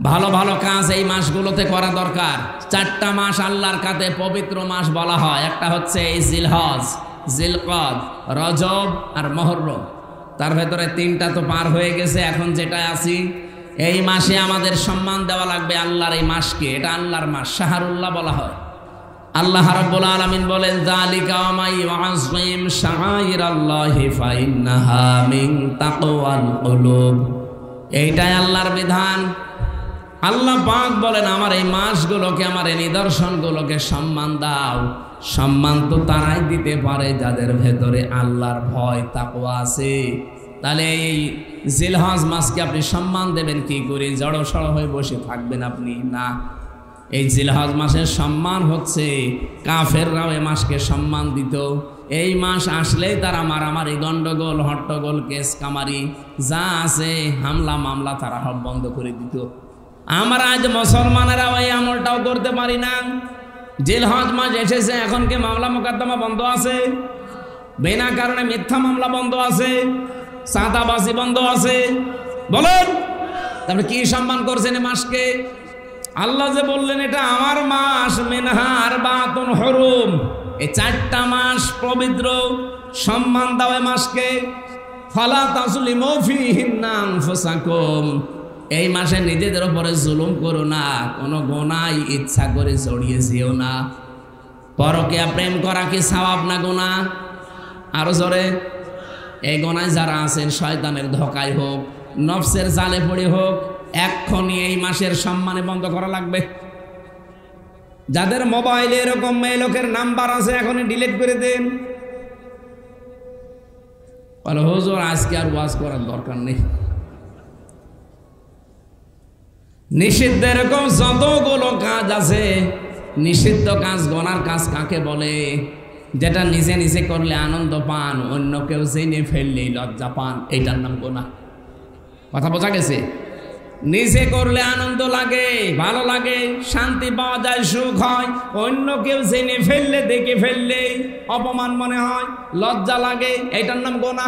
ভালো ভালো কাজ এই মাসগুলোতে করা দরকার। 4টা মাস আল্লাহর কাছে পবিত্র মাস বলা হয়। একটা হচ্ছে এই জিলহজ, জিলকদ, রজব আর মুহররম। তার ভেতরে 3টা তো পার হয়ে গেছে, এখন যেটা আছি এই মাসে আমাদের সম্মান দেওয়া লাগবে আল্লাহর এই মাসকে। এটা আল্লাহর মাস, শাহরুল্লাহ বলা হয়। আল্লাহ রাব্বুল আলামিন বলেন, যালিকা মা ইউআযিম শাআইরাল্লাহি ফাইন্নাহা মিন তাকওয়াল কুলুব। এইটাই আল্লাহর বিধান। আল্লাহ পাক বলেন, আমার এই মাসগুলোকে, আমার এই নিদর্শনগুলোকে সম্মান দাও। সম্মান তো তারাই দিতে পারে যাদের ভেতরে আল্লাহর ভয় তাকওয়া আছে। তাহলে এই জিলহজ মাসকে আপনি সম্মান দেবেন কি করে? জড়সড় হয়ে বসে থাকবেন আপনি? না, এই জিলহজ মাসের সম্মান হচ্ছে কাফেররাও এই মাসকে সম্মান দিত। এই মাস আসলেই তারা মারামারি, গন্ডগোল, হট্টগোল, কেস কামারি যা আছে, হামলা মামলা তারা সব বন্ধ করে দিত। আমরা আজ মুসলমানেরা ওই আমলটাও করতে পারি না। জিলহজ মাস এসেছে, এখন কি মামলা মোকদ্দমা বন্ধ আছে? বিনা কারণে মিথ্যা মামলা বন্ধ আছে, চাঁদাবাজি বন্ধ আছে। বলেন তারপরে কি সম্মান করছেন এই মাসকে? আল্লাহ যে বললেন এটা আমার মাস, মিনহা আরবাতুন হুরুম, এই 4টা মাস পবিত্র, সম্মান দাও এই মাসকে। ফালা তাজলিমু ফীহিন্না আনফুসাকুম, এই মাসে নিজেদের উপরে জুলুম করো না, কোনো গুনাহ ইচ্ছা করে জড়িয়ে যেও না। পরকীয়া প্রেম করা কি সওয়াব না গুনাহ? আরো জোরে। এই গুনায় যারা আছেন, শয়তানের ধোঁকায় হোক, নফসের জালে পড়ে হোক, এক্ষুনি এই মাসের সম্মানে বন্ধ করা লাগবে। যাদের মোবাইলে এরকম মেয়ে লোকের নাম্বার আছে, এখনই ডিলিট করে দেন। বলে হুজুর আজকে আর ওয়াজ করার দরকার নেই। নিষিদ্ধ এরকম যতগুলো কাজ আছে, নিষিদ্ধ কাজ, গোনার কাজ কাকে বলে? যেটা নিজে নিজে করলে আনন্দ পান, অন্য কেউ জেনে ফেললেই লজ্জা পান, এইটার নাম গোনা। কথা বোঝা গেছে? নিজে করলে আনন্দ লাগে, ভালো লাগে, শান্তি পাওয়া যায়, সুখ হয়। অন্য কেউ জেনে ফেললে, দেখে ফেললে অপমান মনে হয়, লজ্জা লাগে, এইটার নাম গোনা।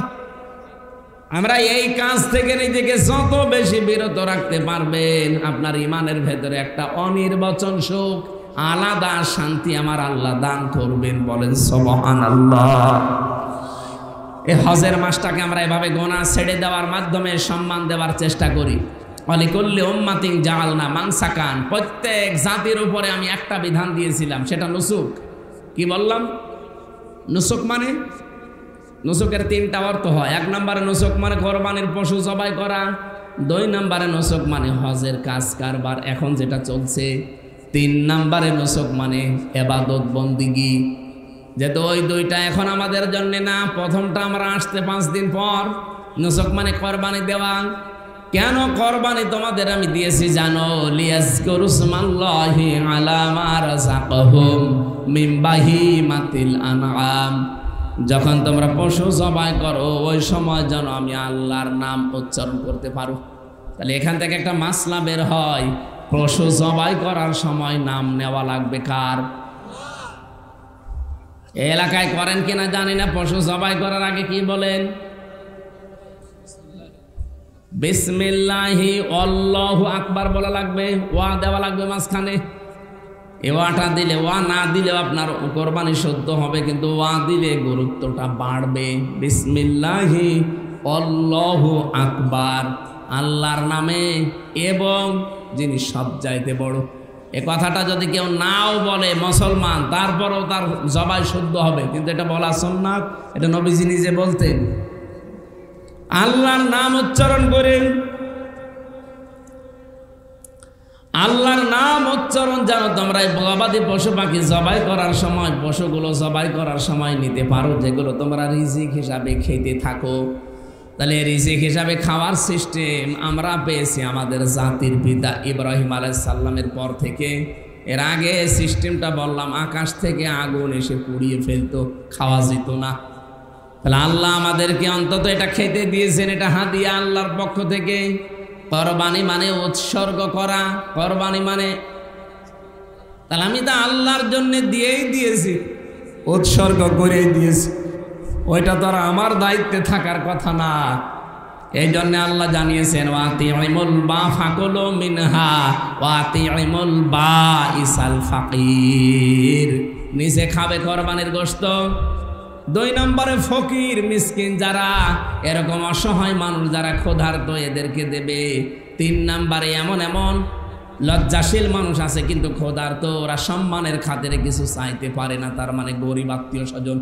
আমরা এই কাজ থেকে নিজেকে যত বেশি বিরত রাখতে পারবেন, আপনার ইমানের ভেতরে একটা অনির্বচন সুখ, আলাদা শান্তি আমার আল্লাহ দান করবেন। বলেন সুবহানাল্লাহ। এই হজের মাসটাকে আমরা এভাবে গোনা ছেড়ে দেওয়ার মাধ্যমে সম্মান দেওয়ার চেষ্টা করি। অলিকুল্লি উম্মাতিন জাআলনা মানসাকান, প্রত্যেক জাতির উপরে আমি একটা বিধান দিয়েছিলাম, সেটা নুসুক। কি বললাম? নুসুক মানে, নুসুকের 3টা অর্থ হয়। 1 নম্বরে নুসুক মানে কোরবানির পশু জবাই করা। 2 নম্বরে নুসুক মানে হজের কাজ কারবার এখন যেটা চলছে। 3 নম্বরে নুসুক মানে ইবাদত বন্দিগি। যেহেতু ওই 2টা এখন আমাদের জন্য না, প্রথমটা আমরা আসতে 5 দিন পর। নুসুক মানে কোরবানি দেওয়া। কেন কোরবানি তোমাদের আমি দিয়েছি জানো? লিয়াজকুরু ইসমাল্লাহি আলা মা রাযাকাহুম মিন বাহিমাতিল আনআম, যখন তোমরা পশু জবাই করো ওই সময় যেন আমি আল্লাহর নাম উচ্চারণ করতে পারো। তাহলে এখান থেকে একটা মাসলা বের হয়, পশু জবাই করার সময় নাম নেওয়া লাগবে কার? এই এলাকায় করেন কিনা জানি না, পশু জবাই করার আগে কি বলেন? বিসমিল্লাহি আল্লাহু আকবার বলা লাগবে, ওয়া দেওয়া লাগবে মাঝখানে। এ ওয়াটা দিলে, ওয়া না দিলেও আপনার কোরবানি শুদ্ধ হবে, কিন্তু ওয়া দিলে গুরুত্বটা বাড়বে। বিসমিল্লাহি আল্লাহু আকবার, আল্লাহর নামে এবং যিনি সব চাইতে বড়। এ কথাটা যদি কেউ নাও বলে মুসলমান, তারপরেও তার জবাই শুদ্ধ হবে, কিন্তু এটা বলা সুন্নাত। এটা নবীজি নিজে বলতেন। আল্লাহর নাম উচ্চারণ করেন। আল্লাহর নাম উচ্চারণ জানো তোমরা এই গবাদি পশু পাখি জবাই করার সময়, পশুগুলো জবাই করার সময় নিতে পারো, যেগুলো তোমরা রিজিক হিসাবে খেতে থাকো। তাহলে রিজিক হিসাবে খাওয়ার সিস্টেম আমরা পেয়েছি আমাদের জাতির পিতা ইব্রাহিম আলাইহিস সালামের পর থেকে। এর আগে সিস্টেমটা বললাম, আকাশ থেকে আগুন এসে পুড়িয়ে ফেলতো, খাওয়া যেত না। তাহলে আল্লাহ আমাদেরকে অন্তত এটা খেতে দিয়েছেন, এটা হাদিয়া আল্লাহর পক্ষ থেকে। কোরবানি মানে উৎসর্গ করা, কোরবানি মানে, তাহলে আমি তো আল্লাহর জন্য দিয়েই দিয়েছি, উৎসর্গ করেই দিয়েছি, ওইটা তো আর আমার দায়িত্বে থাকার কথা না। এই জন্য আল্লাহ জানিয়েছেন ওয়াতিউল বা ফাকুলু মিনহা ওয়াতিউল বা ইসাল ফাকির, নিজে খাবে কোরবানির গোশত। 2 নম্বরে ফকির মিসকিন যারা, এরকম অসহায় মানুষ যারা ক্ষুধার্ত, এদেরকে দেবে। 3 নম্বরে এমন এমন লজ্জাশীল মানুষ আছে কিন্তু ক্ষুধার্ত, ওরা সম্মানের খাতিরে কিছু চাইতে পারে না, তার মানে গরিব আত্মীয় স্বজন।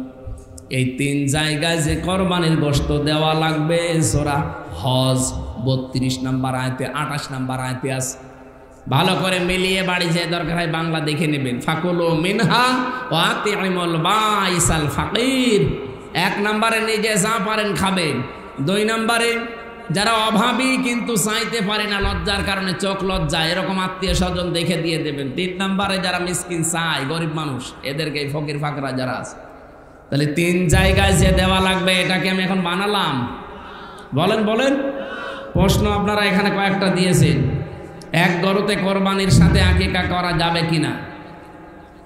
এই 3 জায়গায় যে কোরবানির গোশত দেওয়া লাগবে, সূরা হজ 32 নম্বর আয়াতে 28 নম্বর আয়াতে আছে। ভালো করে মিলিয়ে বাড়ি যে দরকার হয় বাংলা দেখে নেবেন। ফাকুলু মিনহা ওয়াতিউল বাইসাল ফাকির, 1 নম্বরে নিজে যা পারেন খাবেন। 2 নম্বরে যারা অভাবী কিন্তু চাইতে পারে না লজ্জার কারণে, চোখ লজ্জা, এরকম আত্মীয় স্বজন দেখে দিয়ে দেবেন। 3 নম্বরে যারা মিসকিন চায়, গরিব মানুষ, এদেরকে ফকির ফাকরা যারা আছে। তাহলে 3 জায়গায় যে দেওয়া লাগবে, এটাকে আমি এখন বানালাম। বলেন বলেন, প্রশ্ন আপনারা এখানে কয়েকটা দিয়েছেন। 1 গরুতে কোরবানির সাথে আকিকা করা যাবে কিনা?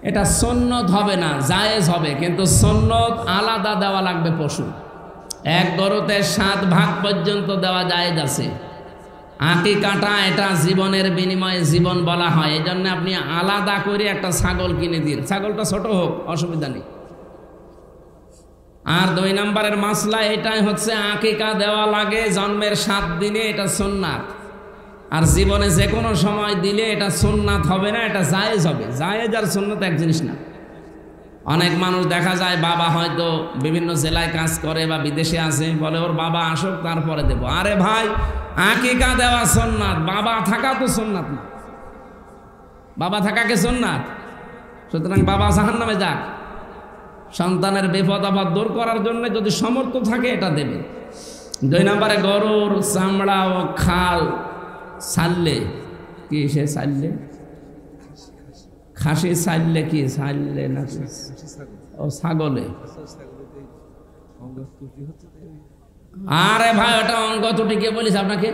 এটা সুন্নত হবে না, জায়েজ হবে, কিন্তু সুন্নত আলাদা দেওয়া লাগবে পশু। 1 গরুতে 7 ভাগ পর্যন্ত দেওয়া জায়েজ আছে। আকিকাটা এটা জীবনের বিনিময়ে জীবন বলা হয়, এই জন্য আপনি আলাদা করে একটা ছাগল কিনে দিন, ছাগলটা ছোট হোক অসুবিধা নেই। আর 2 নম্বরের মাসলা এটাই হচ্ছে, আকিকা দেওয়া লাগে জন্মের 7 দিনে, এটা সুন্নাত। আর জীবনে যে কোনো সময় দিলে এটা সুন্নাত হবে না, এটা জায়েজ হবে। জায়েজ আর সুন্নাত এক জিনিস না। অনেক মানুষ দেখা যায় বাবা হয়তো বিভিন্ন জেলায় কাজ করে বা বিদেশে আছে, বলে ওর বাবা আসুক তারপরে দেব। আরে ভাই, আকিকা দেওয়া সুন্নাত, বাবা থাকা তো সুন্নাত না। বাবা থাকাকে সুন্নাত, সুতরাং বাবা জাহান্নামে যাক। সন্তানের বিপদ আপদ দূর করার জন্য যদি সমর্থ থাকে এটা দেবে। 2 নম্বরে গরুর চামড়া ও খাল ছাড়লে কি, সে ছাড়লে খাসি ছাড়লে কি, ছাড়লে না ও ছাগলে, আরে ভাই ওটা অঙ্গ ত্রুটি কে বলিস আপনাকে?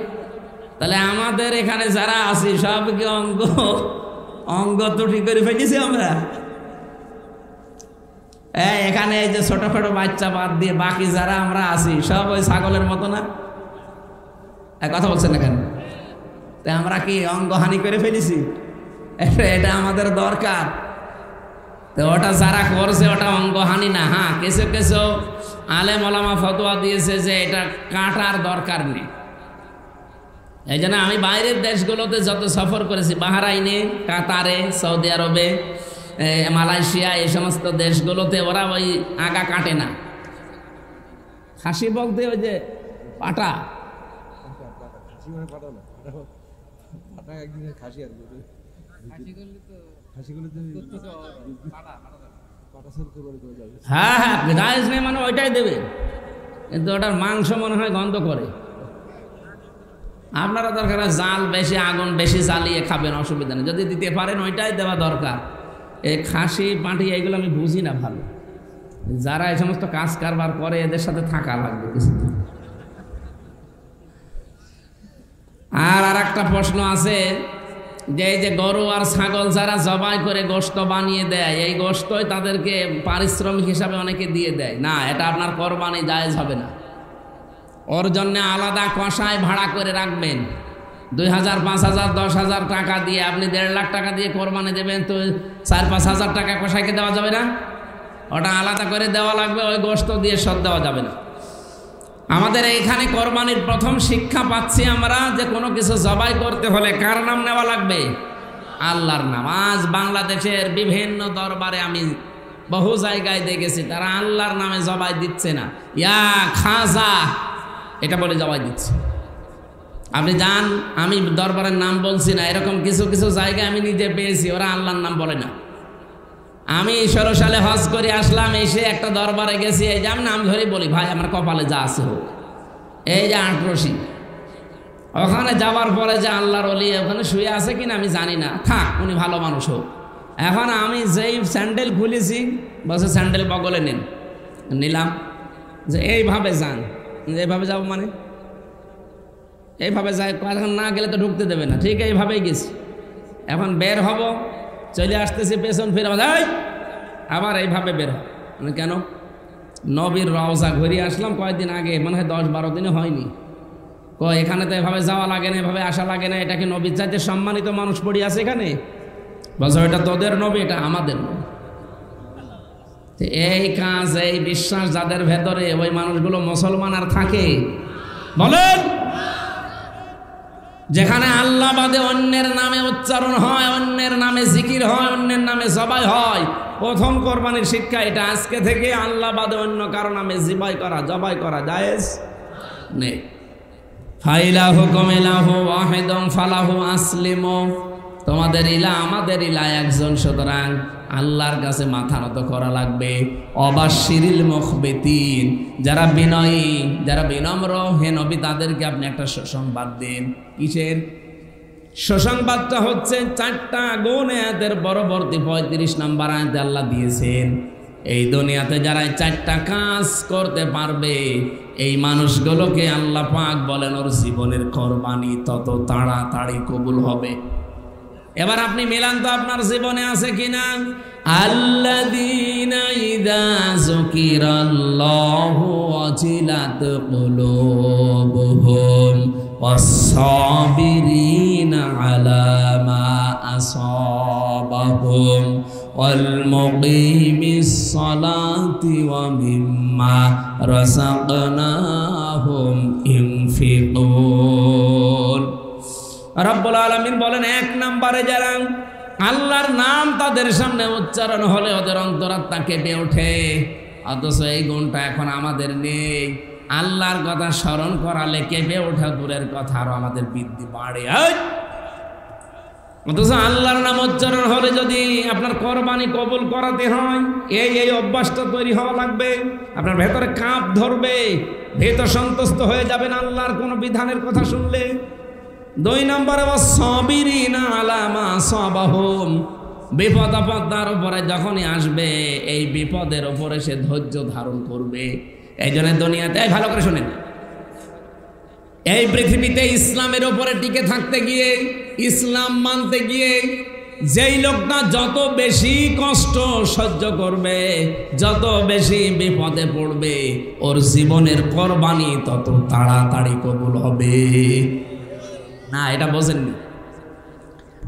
তাহলে আমাদের এখানে যারা আছি সবকে অঙ্গ ত্রুটি করে ফেলেছি আমরা। এখানে এই যে ছোটখাটো বাচ্চা বাদ দিয়ে বাকি যারা আমরা আছি সব ওই ছাগলের মতো না? কথা বলছেন না কেন? তাই আমরা কি অঙ্গহানি করে ফেলেছি? এটা আমাদের দরকার। তো ওটা যারা করছে ওটা অঙ্গহানি না। হ্যাঁ, কিছু কিছু আলেম ওলামা ফতোয়া দিয়েছে যে এটা কাটার দরকার নেই। এই জন্য আমি বাইরের দেশগুলোতে যত সফর করেছি, বাহরাইনে, কাতারে, সৌদি আরবে, মালয়েশিয়া, এই সমস্ত দেশগুলোতে ওরা ওই আগা কাটে না। খাসি বলতে ওই যে পাটা, হ্যাঁ হ্যাঁ জায়েজ নেই মানে ওইটাই দেবে, কিন্তু ওটার মাংস মনে হয় গন্ধ করে। আপনারা দরকার জাল বেশি, আগুন বেশি জ্বালিয়ে খাবেন, অসুবিধা নেই। যদি দিতে পারেন ওইটাই দেওয়া দরকার। এই খাসি পাঁঠি এইগুলো আমি বুঝি না ভালো। যারা এই সমস্ত কাজ কারবার করে এদের সাথে থাকা লাগবে কিছুদিন। আর একটা প্রশ্ন আছে যে এই যে গরু আর ছাগল যারা জবাই করে গোশত বানিয়ে দেয়, এই গোশতই তাদেরকে পারিশ্রমিক হিসাবে অনেকে দিয়ে দেয়। না, এটা আপনার কোরবানি জায়েজ হবে না। ওর জন্য আলাদা কষায় ভাড়া করে রাখবেন। 2000, 5000, 10,000 টাকা দিয়ে আপনি 1.5 লাখ টাকা দিয়ে কোরবানি দেবেন, তো 4-5 হাজার টাকা কষাইকে দেওয়া যাবে না? ওটা আলাদা করে দেওয়া লাগবে, ওই গোশত দিয়ে সব দেওয়া যাবে না। আমাদের এইখানে কোরবানির প্রথম শিক্ষা পাচ্ছি আমরা যে কোনো কিছু জবাই করতে হলে কার নাম নেওয়া লাগবে? আল্লাহর নাম। আজ বাংলাদেশের বিভিন্ন দরবারে আমি বহু জায়গায় দেখেছি তারা আল্লাহর নামে জবাই দিচ্ছে না, ইয়া খাজা এটা বলে জবাই দিচ্ছে। আপনি যান, আমি দরবারের নাম বলছি না, এরকম কিছু কিছু জায়গায় আমি নিজে পেয়েছি ওরা আল্লাহর নাম বলে না। আমি 16 সালে হজ করে আসলাম, এসে একটা দরবারে গেছি, এই যে আমি নাম ধরেই বলি ভাই আমার কপালে যা আছে হোক, এই যে আটরশি। ওখানে যাওয়ার পরে যে আল্লাহর ওলি ওখানে শুয়ে আছে কিনা আমি জানি না, থাক উনি ভালো মানুষ হোক। এখন আমি যেই স্যান্ডেল খুলেছি বসে স্যান্ডেল বগলে নেন, নিলাম যে এইভাবে যান, এইভাবে যাবো মানে এইভাবে যাই, এখন না গেলে তো ঢুকতে দেবে না, ঠিক এইভাবেই গেছি। এখন বের হব, চলে আসতেছি, পেছন ফিরে আবার এইভাবে বের হব, মানে কেন? নবীর রওজা ঘুরিয়ে আসলাম কয়েকদিন আগে, মনে হয় 10-12 দিনে হয়নি। এখানে তো এভাবে যাওয়া লাগে না, এভাবে আসা লাগে না, এটা কি নবীর চাইতে সম্মানিত মানুষ পড়ি আছে এখানে? বলছো এটা তোদের নবী, এটা আমাদের নবী। এই কাজ, এই বিশ্বাস যাদের ভেতরে, ওই মানুষগুলো মুসলমান আর থাকে? বলেন। যেখানে আল্লাহ বাদে অন্যের নামে উচ্চারণ হয়, অন্যের নামে জিকির হয়, অন্যের নামে জবাই হয়, প্রথম কোরবানির শিক্ষা এটা। আজকে থেকে আল্লাহ বাদে অন্য কারো নামে জবাই করা জায়েজ নেই। ফাইলাহুকুম ইলাহু ওয়াহিদুন ফালাহু আসলিমু, তোমাদের ইলা আমাদের ইলা একজন, সুতরাং আল্লাহর কাছে মাথা নত করা লাগবে। অবাশিরিল মুখবিতিন, যারা বিনয়ী, যারা বিনম্র, হে নবী তাদেরকে আপনি একটা সুসংবাদ দিন। কিসের সুসংবাদটা? হচ্ছে 4টা গুণ আয়াতের পরবর্তী 35 নম্বর আয়াতে আল্লাহ দিয়েছেন। এই দুনিয়াতে যারা 4টা কাজ করতে পারবে, এই মানুষগুলোকে আল্লাহ পাক বলেন ওর জীবনের কোরবানি তত তাড়াতাড়ি কবুল হবে। এবার আপনি মিলান তো আপনার জীবনে আছে কিনা? আল্লাযীনা ইযা যুকিরাল্লাহু ওয়াজিলাত কুলুবুহুম ওয়াস-সাবিরিনা আলা মা আসাবাহুম ওয়াল মুকিমিস সালাতি ওয়া মিম্মা রাযাকনাহুম ইনফিকুন। রব্বুল আলামিন বলেন 1 নম্বরে যারা আল্লাহর নাম তাদের সামনে উচ্চারণ হলে ওদের অন্তরাত্মা কেঁপে ওঠে। অথচ এই গুণটা এখন আমাদের নেই। আল্লাহর কথা স্মরণ করালে কেঁপে ওঠা দূরের কথা, আরো আমাদের বৃদ্ধি বাড়ে। অথচ আল্লাহর নাম উচ্চারণ হলে যদি আপনার কোরবানি কবুল করাতে হয়, এই অভ্যাসটা তৈরি হওয়া লাগবে। আপনার ভেতরে কাঁপ ধরবে, ভেতর সন্তুষ্ট হয়ে যাবেন আল্লাহর কোনো বিধানের কথা শুনলে। 2 নম্বরে ওয়াস-সাবিরিনা আলা মা আসাবাহুম, বিপদ আপদ তার উপরে যখনই আসবে, এই বিপদের উপরে সে ধৈর্য ধারণ করবে। এই জন্য দুনিয়াতে, ভালো করে শুনেন, এই পৃথিবীতে ইসলামের উপরে টিকে থাকতে গিয়ে, ইসলাম মানতে গিয়ে যেই লোকটা যত বেশি কষ্ট সহ্য করবে, যত বেশি বিপদে পড়বে, ওর জীবনের কোরবানি তত তাড়াতাড়ি কবুল হবে। না, এটা বোঝেননি।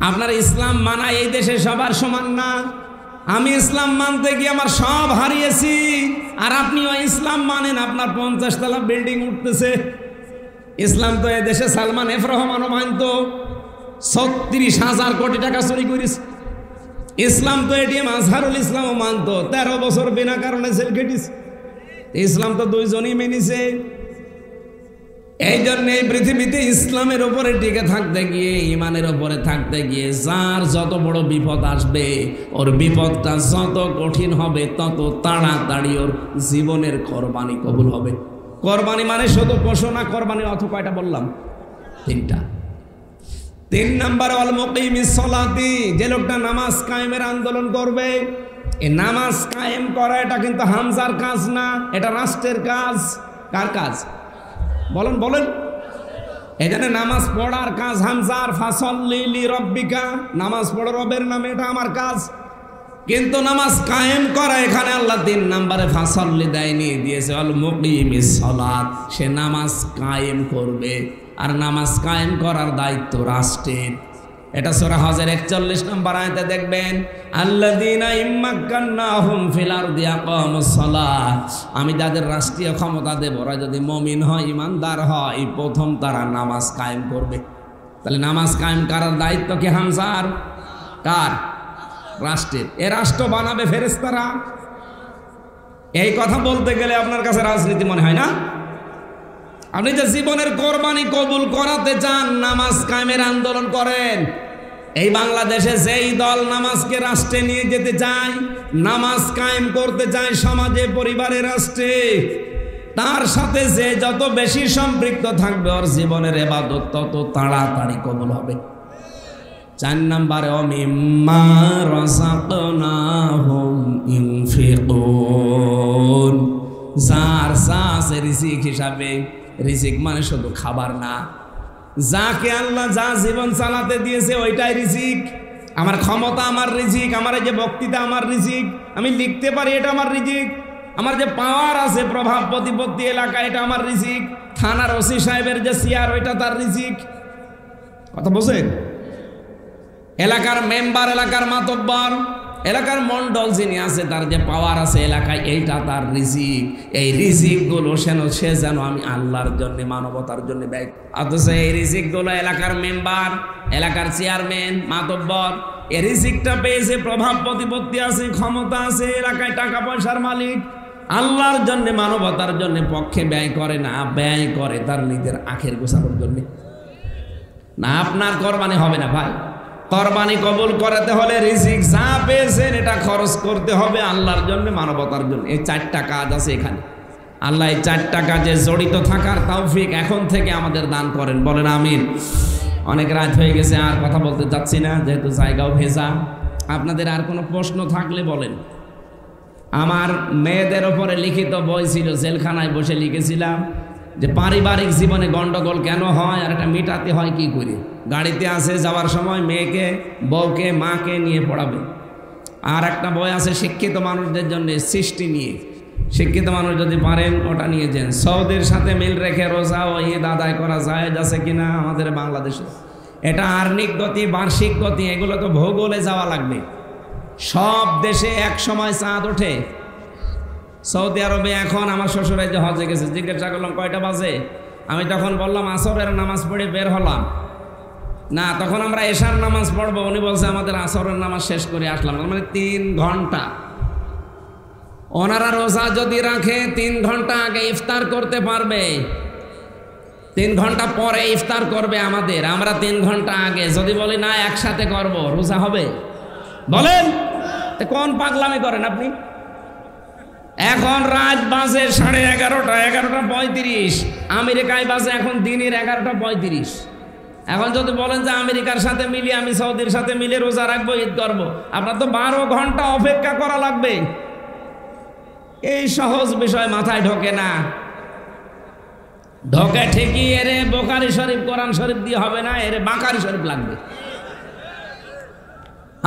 আপনার ইসলাম মানা এই দেশে সবার সমান না। আমি ইসলাম মানতে গিয়ে আমার সব হারিয়েছি, আর আপনিও ইসলাম মানেন, আপনার 50 তলা বিল্ডিং উঠতেছে। ইসলাম তো এই দেশে সালমান এফ রহমানও মানত, 36,000 কোটি টাকা চুরি করিস। ইসলাম তো এটিএম আজহারুল ইসলামও মানত, 13 বছর বিনা কারণে জেল কেটিস। ইসলাম তো 2 জনই মেনেছে। এই জন্য এই পৃথিবীতে ইসলামের উপরে টিকে থাকতে গিয়ে, ইমানের উপরে থাকতে গিয়ে যার যত বড় বিপদ আসবে, ওর বিপদটা যত কঠিন হবে, তত তাড়াতাড়ি ওর জীবনের কোরবানি কবুল হবে। কোরবানি মানে শুধু পশু না, কোরবানি অর্থ কয়টা বললাম? 3টা। 3 নম্বরে ওয়াল মুকিমিস সালাতি, যে লোকটা নামাজ কায়েমের আন্দোলন করবে। এই নামাজ কায়েম করা এটা কিন্তু হামজার কাজ না, এটা রাষ্ট্রের কাজ। কার কাজ? বলেন। এখানে নামাজ পড়ার কাজ হামজার, ফাসল্লি লিরাব্বিকা, নামাজ পড়ো রবের নামে, এটা আমার কাজ। কিন্তু নামাজ কায়েম করা এখানে আল্লাহ 3 নম্বরে ফাসল্লি দেয়নি, দিয়েছে আল মুকিমিস সালাত, সে নামাজ কায়েম করবে। আর নামাজ কায়েম করার দায়িত্ব রাষ্ট্রের। এটা সূরা হজের 41 নম্বর আয়াতে দেখবেন, আল্লাযীনা ইম্মাক্কান্নাহুম ফিল আরদি আকামুস সালাহ, আমি যাদের রাষ্ট্রীয় ক্ষমতা দেব, ওরা যদি মুমিন হয়, ইমানদার হয়, প্রথম তারা নামাজ কায়েম করবে। তাহলে নামাজ কায়েম করার দায়িত্ব কি হামজার? কার? রাষ্ট্রের। এ রাষ্ট্র বানাবে ফেরেশতারা। এই কথা বলতে গেলে আপনার কাছে রাজনীতি মনে হয় না? আপনি যে জীবনের কোরবানি কবুল করাতে চান, নামাজ কায়েমের আন্দোলন করেন। এই বাংলাদেশে যেই দল নামাজকে রাষ্ট্রে নিয়ে যেতে চায়, নামাজ কায়েম করতে চায় সমাজে, পরিবারে, রাষ্ট্রে, তার সাথে যে যত বেশি সম্পৃক্ত থাকবে ওর জীবনের ইবাদত তত তাড়াতাড়ি কবুল হবে। 4 নম্বরে অমিম্মা রাযাকনাহুম ইউনফিকুন, যার আছে রিজিক হিসাবে। রিজিক মানে শুধু খাবার না, যাকে আল্লাহ যা জীবন চালাতে দিয়েছে ওইটাই রিজিক। আমার ক্ষমতা আমার রিজিক, আমার এই যে বক্তৃতা আমার রিজিক, আমি লিখতে পারি এটা আমার রিজিক, আমার যে পাওয়ার আছে প্রভাব প্রতিপত্তি এলাকায় এটা আমার রিজিক, থানার ওসি সাহেবের যে চেয়ার ওইটা তার রিজিক। কথা বোঝেন? এলাকার মেম্বার, এলাকার মাতব্বর, এলাকার মন্ডল যিনি আছে তার যে পাওয়ার আছে এলাকায়, এইটা তার রিজিক। এই রিজিকগুলো সে যেন আমি আল্লাহর জন্য, মানবতার জন্য ব্যয়। অথচ এই রিজিকগুলো এলাকার মেম্বার, এলাকার চেয়ারম্যান, মাতব্বর এই রিজিকটা পেয়েছে, প্রভাব প্রতিপত্তি আছে, ক্ষমতা আছে, এলাকায় টাকা পয়সার মালিক, আল্লাহর জন্য, মানবতার জন্য পক্ষে ব্যয় করে না, ব্যয় করে তার নিজের আখের গোছানোর জন্য। না, আপনার কোরবানি হবে না ভাই। কোরবানি কবুল করাতে হলে রিজিক যা পেয়েছেন এটা খরচ করতে হবে আল্লাহর জন্য, মানবতার জন্য। এই 4টা কাজ আছে এখানে। আল্লাহ এই 4টা কাজে জড়িত থাকার তৌফিক এখন থেকে আমাদের দান করেন, বলেন আমিন। অনেক রাত হয়ে গেছে, আর কথা বলতে চাচ্ছি না, যেহেতু জায়গাও ভেজা। আপনাদের আর কোনো প্রশ্ন থাকলে বলেন। আমার মেয়েদের ওপরে লিখিত বই ছিল, জেলখানায় বসে লিখেছিলাম যে পারিবারিক জীবনে গন্ডগোল কেন হয় আর এটা মেটাতে হয় কি করে। গাড়িতে আসে যাওয়ার সময় মেয়েকে, বউকে, মাকে নিয়ে পড়াবে। আর একটা বই আছে শিক্ষিত মানুষদের জন্য, সৃষ্টি নিয়ে। শিক্ষিত মানুষ যদি পারেন ওটা নিয়ে যান। সৌদির সাথে মিল রেখে রোজা ও ঈদ আদায় করা যায় যাচ্ছে কিনা আমাদের বাংলাদেশে। এটা আর্নিক গতি, বার্ষিক গতি, এগুলো তো ভূগোলে যাওয়া লাগবে। সব দেশে এক সময় চাঁদ ওঠে। সৌদি আরবে এখন আমার শ্বশুরাই যে হজে গেছে, জিজ্ঞাসা করলাম কয়টা বাজে, আমি তখন বললাম আসরের নামাজ পড়ে বের হলাম। না, তখন আমরা এশার নামাজ পড়বো, উনি বলছে আমাদের আসরের নামাজ শেষ করে আসলাম। মানে 3 ঘন্টা। ওনারা রোজা যদি রাখে 3 ঘন্টা আগে ইফতার করতে পারবে, 3 ঘন্টা পরে ইফতার করবে আমাদের, আমরা 3 ঘন্টা আগে। যদি বলি না একসাথে করব, রোজা হবে? বলেন কোন পাগলামি করেন আপনি? এখন রাত বাজে 11:30, 11:35। আমেরিকায় বাজে এখন দিনের 11:35। এখন যদি বলেন যে আমেরিকার সাথে মিলিয়ে আমি সৌদির সাথে মিলে রোজা রাখবো, ঈদ করবো, আপনার তো 12 ঘন্টা অপেক্ষা করা লাগবে। এই সহজ বিষয় মাথায় ঢোকে না। ঢোকে ঠিকই, এরে বুখারী শরীফ, কোরআন শরীফ দিয়ে হবে না, এরে বাকারি শরীফ লাগবে।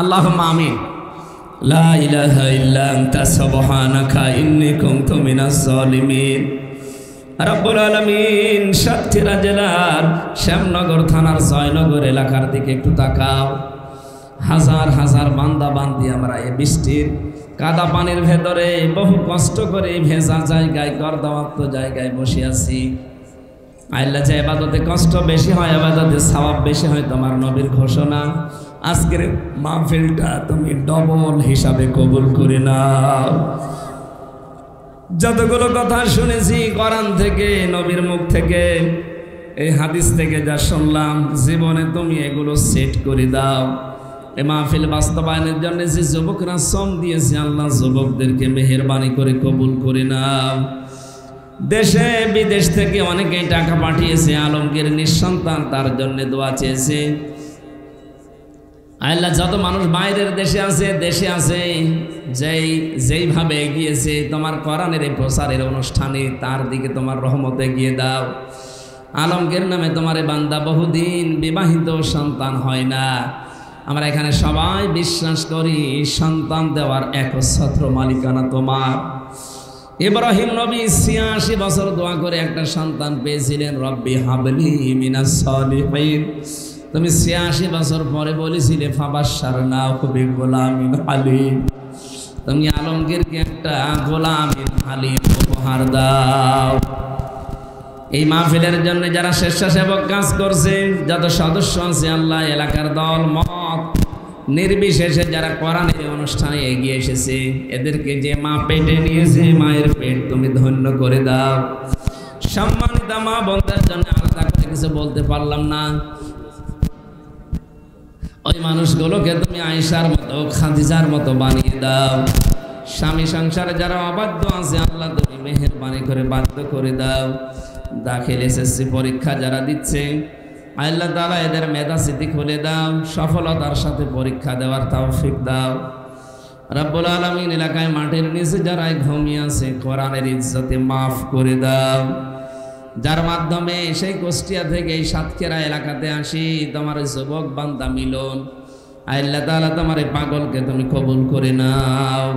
আল্লাহুম্মা আমিন। লা ইলাহা ইল্লা আনতা সুবহানাকা ইন্নী কুনতু মিনাজ জালিমিন। রব্বুল আলামিন, সাতক্ষীরা জেলার শ্যামনগর থানার জয়নগর এলাকার দিকে একটু তাকাও। হাজার হাজার বান্দা বান্দি আমরা এই বৃষ্টির কাদা পানির ভেতরে বহু কষ্ট করে ভেজা জায়গায়, গর্দাওয়াক্ত জায়গায় বসে আছি। আল্লাহ যে ইবাদতে কষ্ট বেশি হয়, ইবাদতে সওয়াব বেশি হয়, তোমার নবীর ঘোষণা। আজকের মাহফিলটা তুমি ডবল হিসাবে কবুল করে নাও। যতগুলো কথা শুনেছি কোরআন থেকে, নবীর মুখ থেকে, এই হাদিস থেকে যা শুনলাম, জীবনে তুমি এগুলো সেট করে দাও। এই মাহফিল বাস্তবায়নের জন্য যে যুবকরা শ্রম দিয়েছে, আল্লাহ যুবকদেরকে মেহেরবানি করে কবুল করে নাও। দেশে বিদেশ থেকে অনেকেই টাকা পাঠিয়েছে, আলমগীর নিঃসন্তান, তার জন্য দোয়া চেয়েছে। আল্লাহ যত মানুষ বাইরের দেশে আছে, দেশে আছে, যেইভাবে এগিয়েছে তোমার কোরআনের এই প্রচারের অনুষ্ঠানে, তার দিকে তোমার রহমত এগিয়ে দাও। আলমগীর নামে তোমার বান্দা বহুদিন বিবাহিত, সন্তান হয় না। আমরা এখানে সবাই বিশ্বাস করি সন্তান দেওয়ার একচ্ছত্র মালিকানা তোমার। ইব্রাহিম নবী 86 বছর দোয়া করে একটা সন্তান পেয়েছিলেন, রব্বি হাবলি মিনাস সালিহিন। তুমি 86 বছর পরে বলেছিলে ফাবাশশারনাহু বিগুলামিন হালিম। তুমি আলমগীরকে একটা গোলামিন হালিম উপহার দাও। এই মাহফিলের জন্য যারা স্বেচ্ছাসেবক কাজ করছে, যত সদস্য আছে, আল্লাহ এলাকার দল মত নির্বিশেষে যারা কোরআনের অনুষ্ঠানে এগিয়ে এসেছে, এদেরকে যে মা পেটে নিয়েছে, মায়ের পেট তুমি ধন্য করে দাও। সম্মানিত মা বোনদের জন্য আলাদা করে কিছু বলতে পারলাম না। ওই মানুষগুলোকে তুমি আয়েশার মতো খাদিজার মতো বানিয়ে দাও। স্বামী সংসারে যারা অবাধ্য আছে আল্লাহ তুমি মেহেরবানি করে বাধ্য করে দাও। দাখিল এসএসসি পরীক্ষা যারা দিচ্ছে আল্লাহ তাআলা এদের মেধা স্মৃতি খুলে দাও, সফলতার সাথে পরীক্ষা দেওয়ার তৌফিক দাও। রব্বুল আলামিন এলাকায় মাটির নিচে যারা ঘুমিয়ে আছে কোরআনের ইজ্জতে মাফ করে দাও। যার মাধ্যমে সেই কুষ্টিয়া থেকে এই সাতক্ষীরা এলাকাতে আসি তোমার যুবক বান্দা মিলন, আল্লাহ তাআলা তোমার এই পাগলকে তুমি কবুল করে নাও।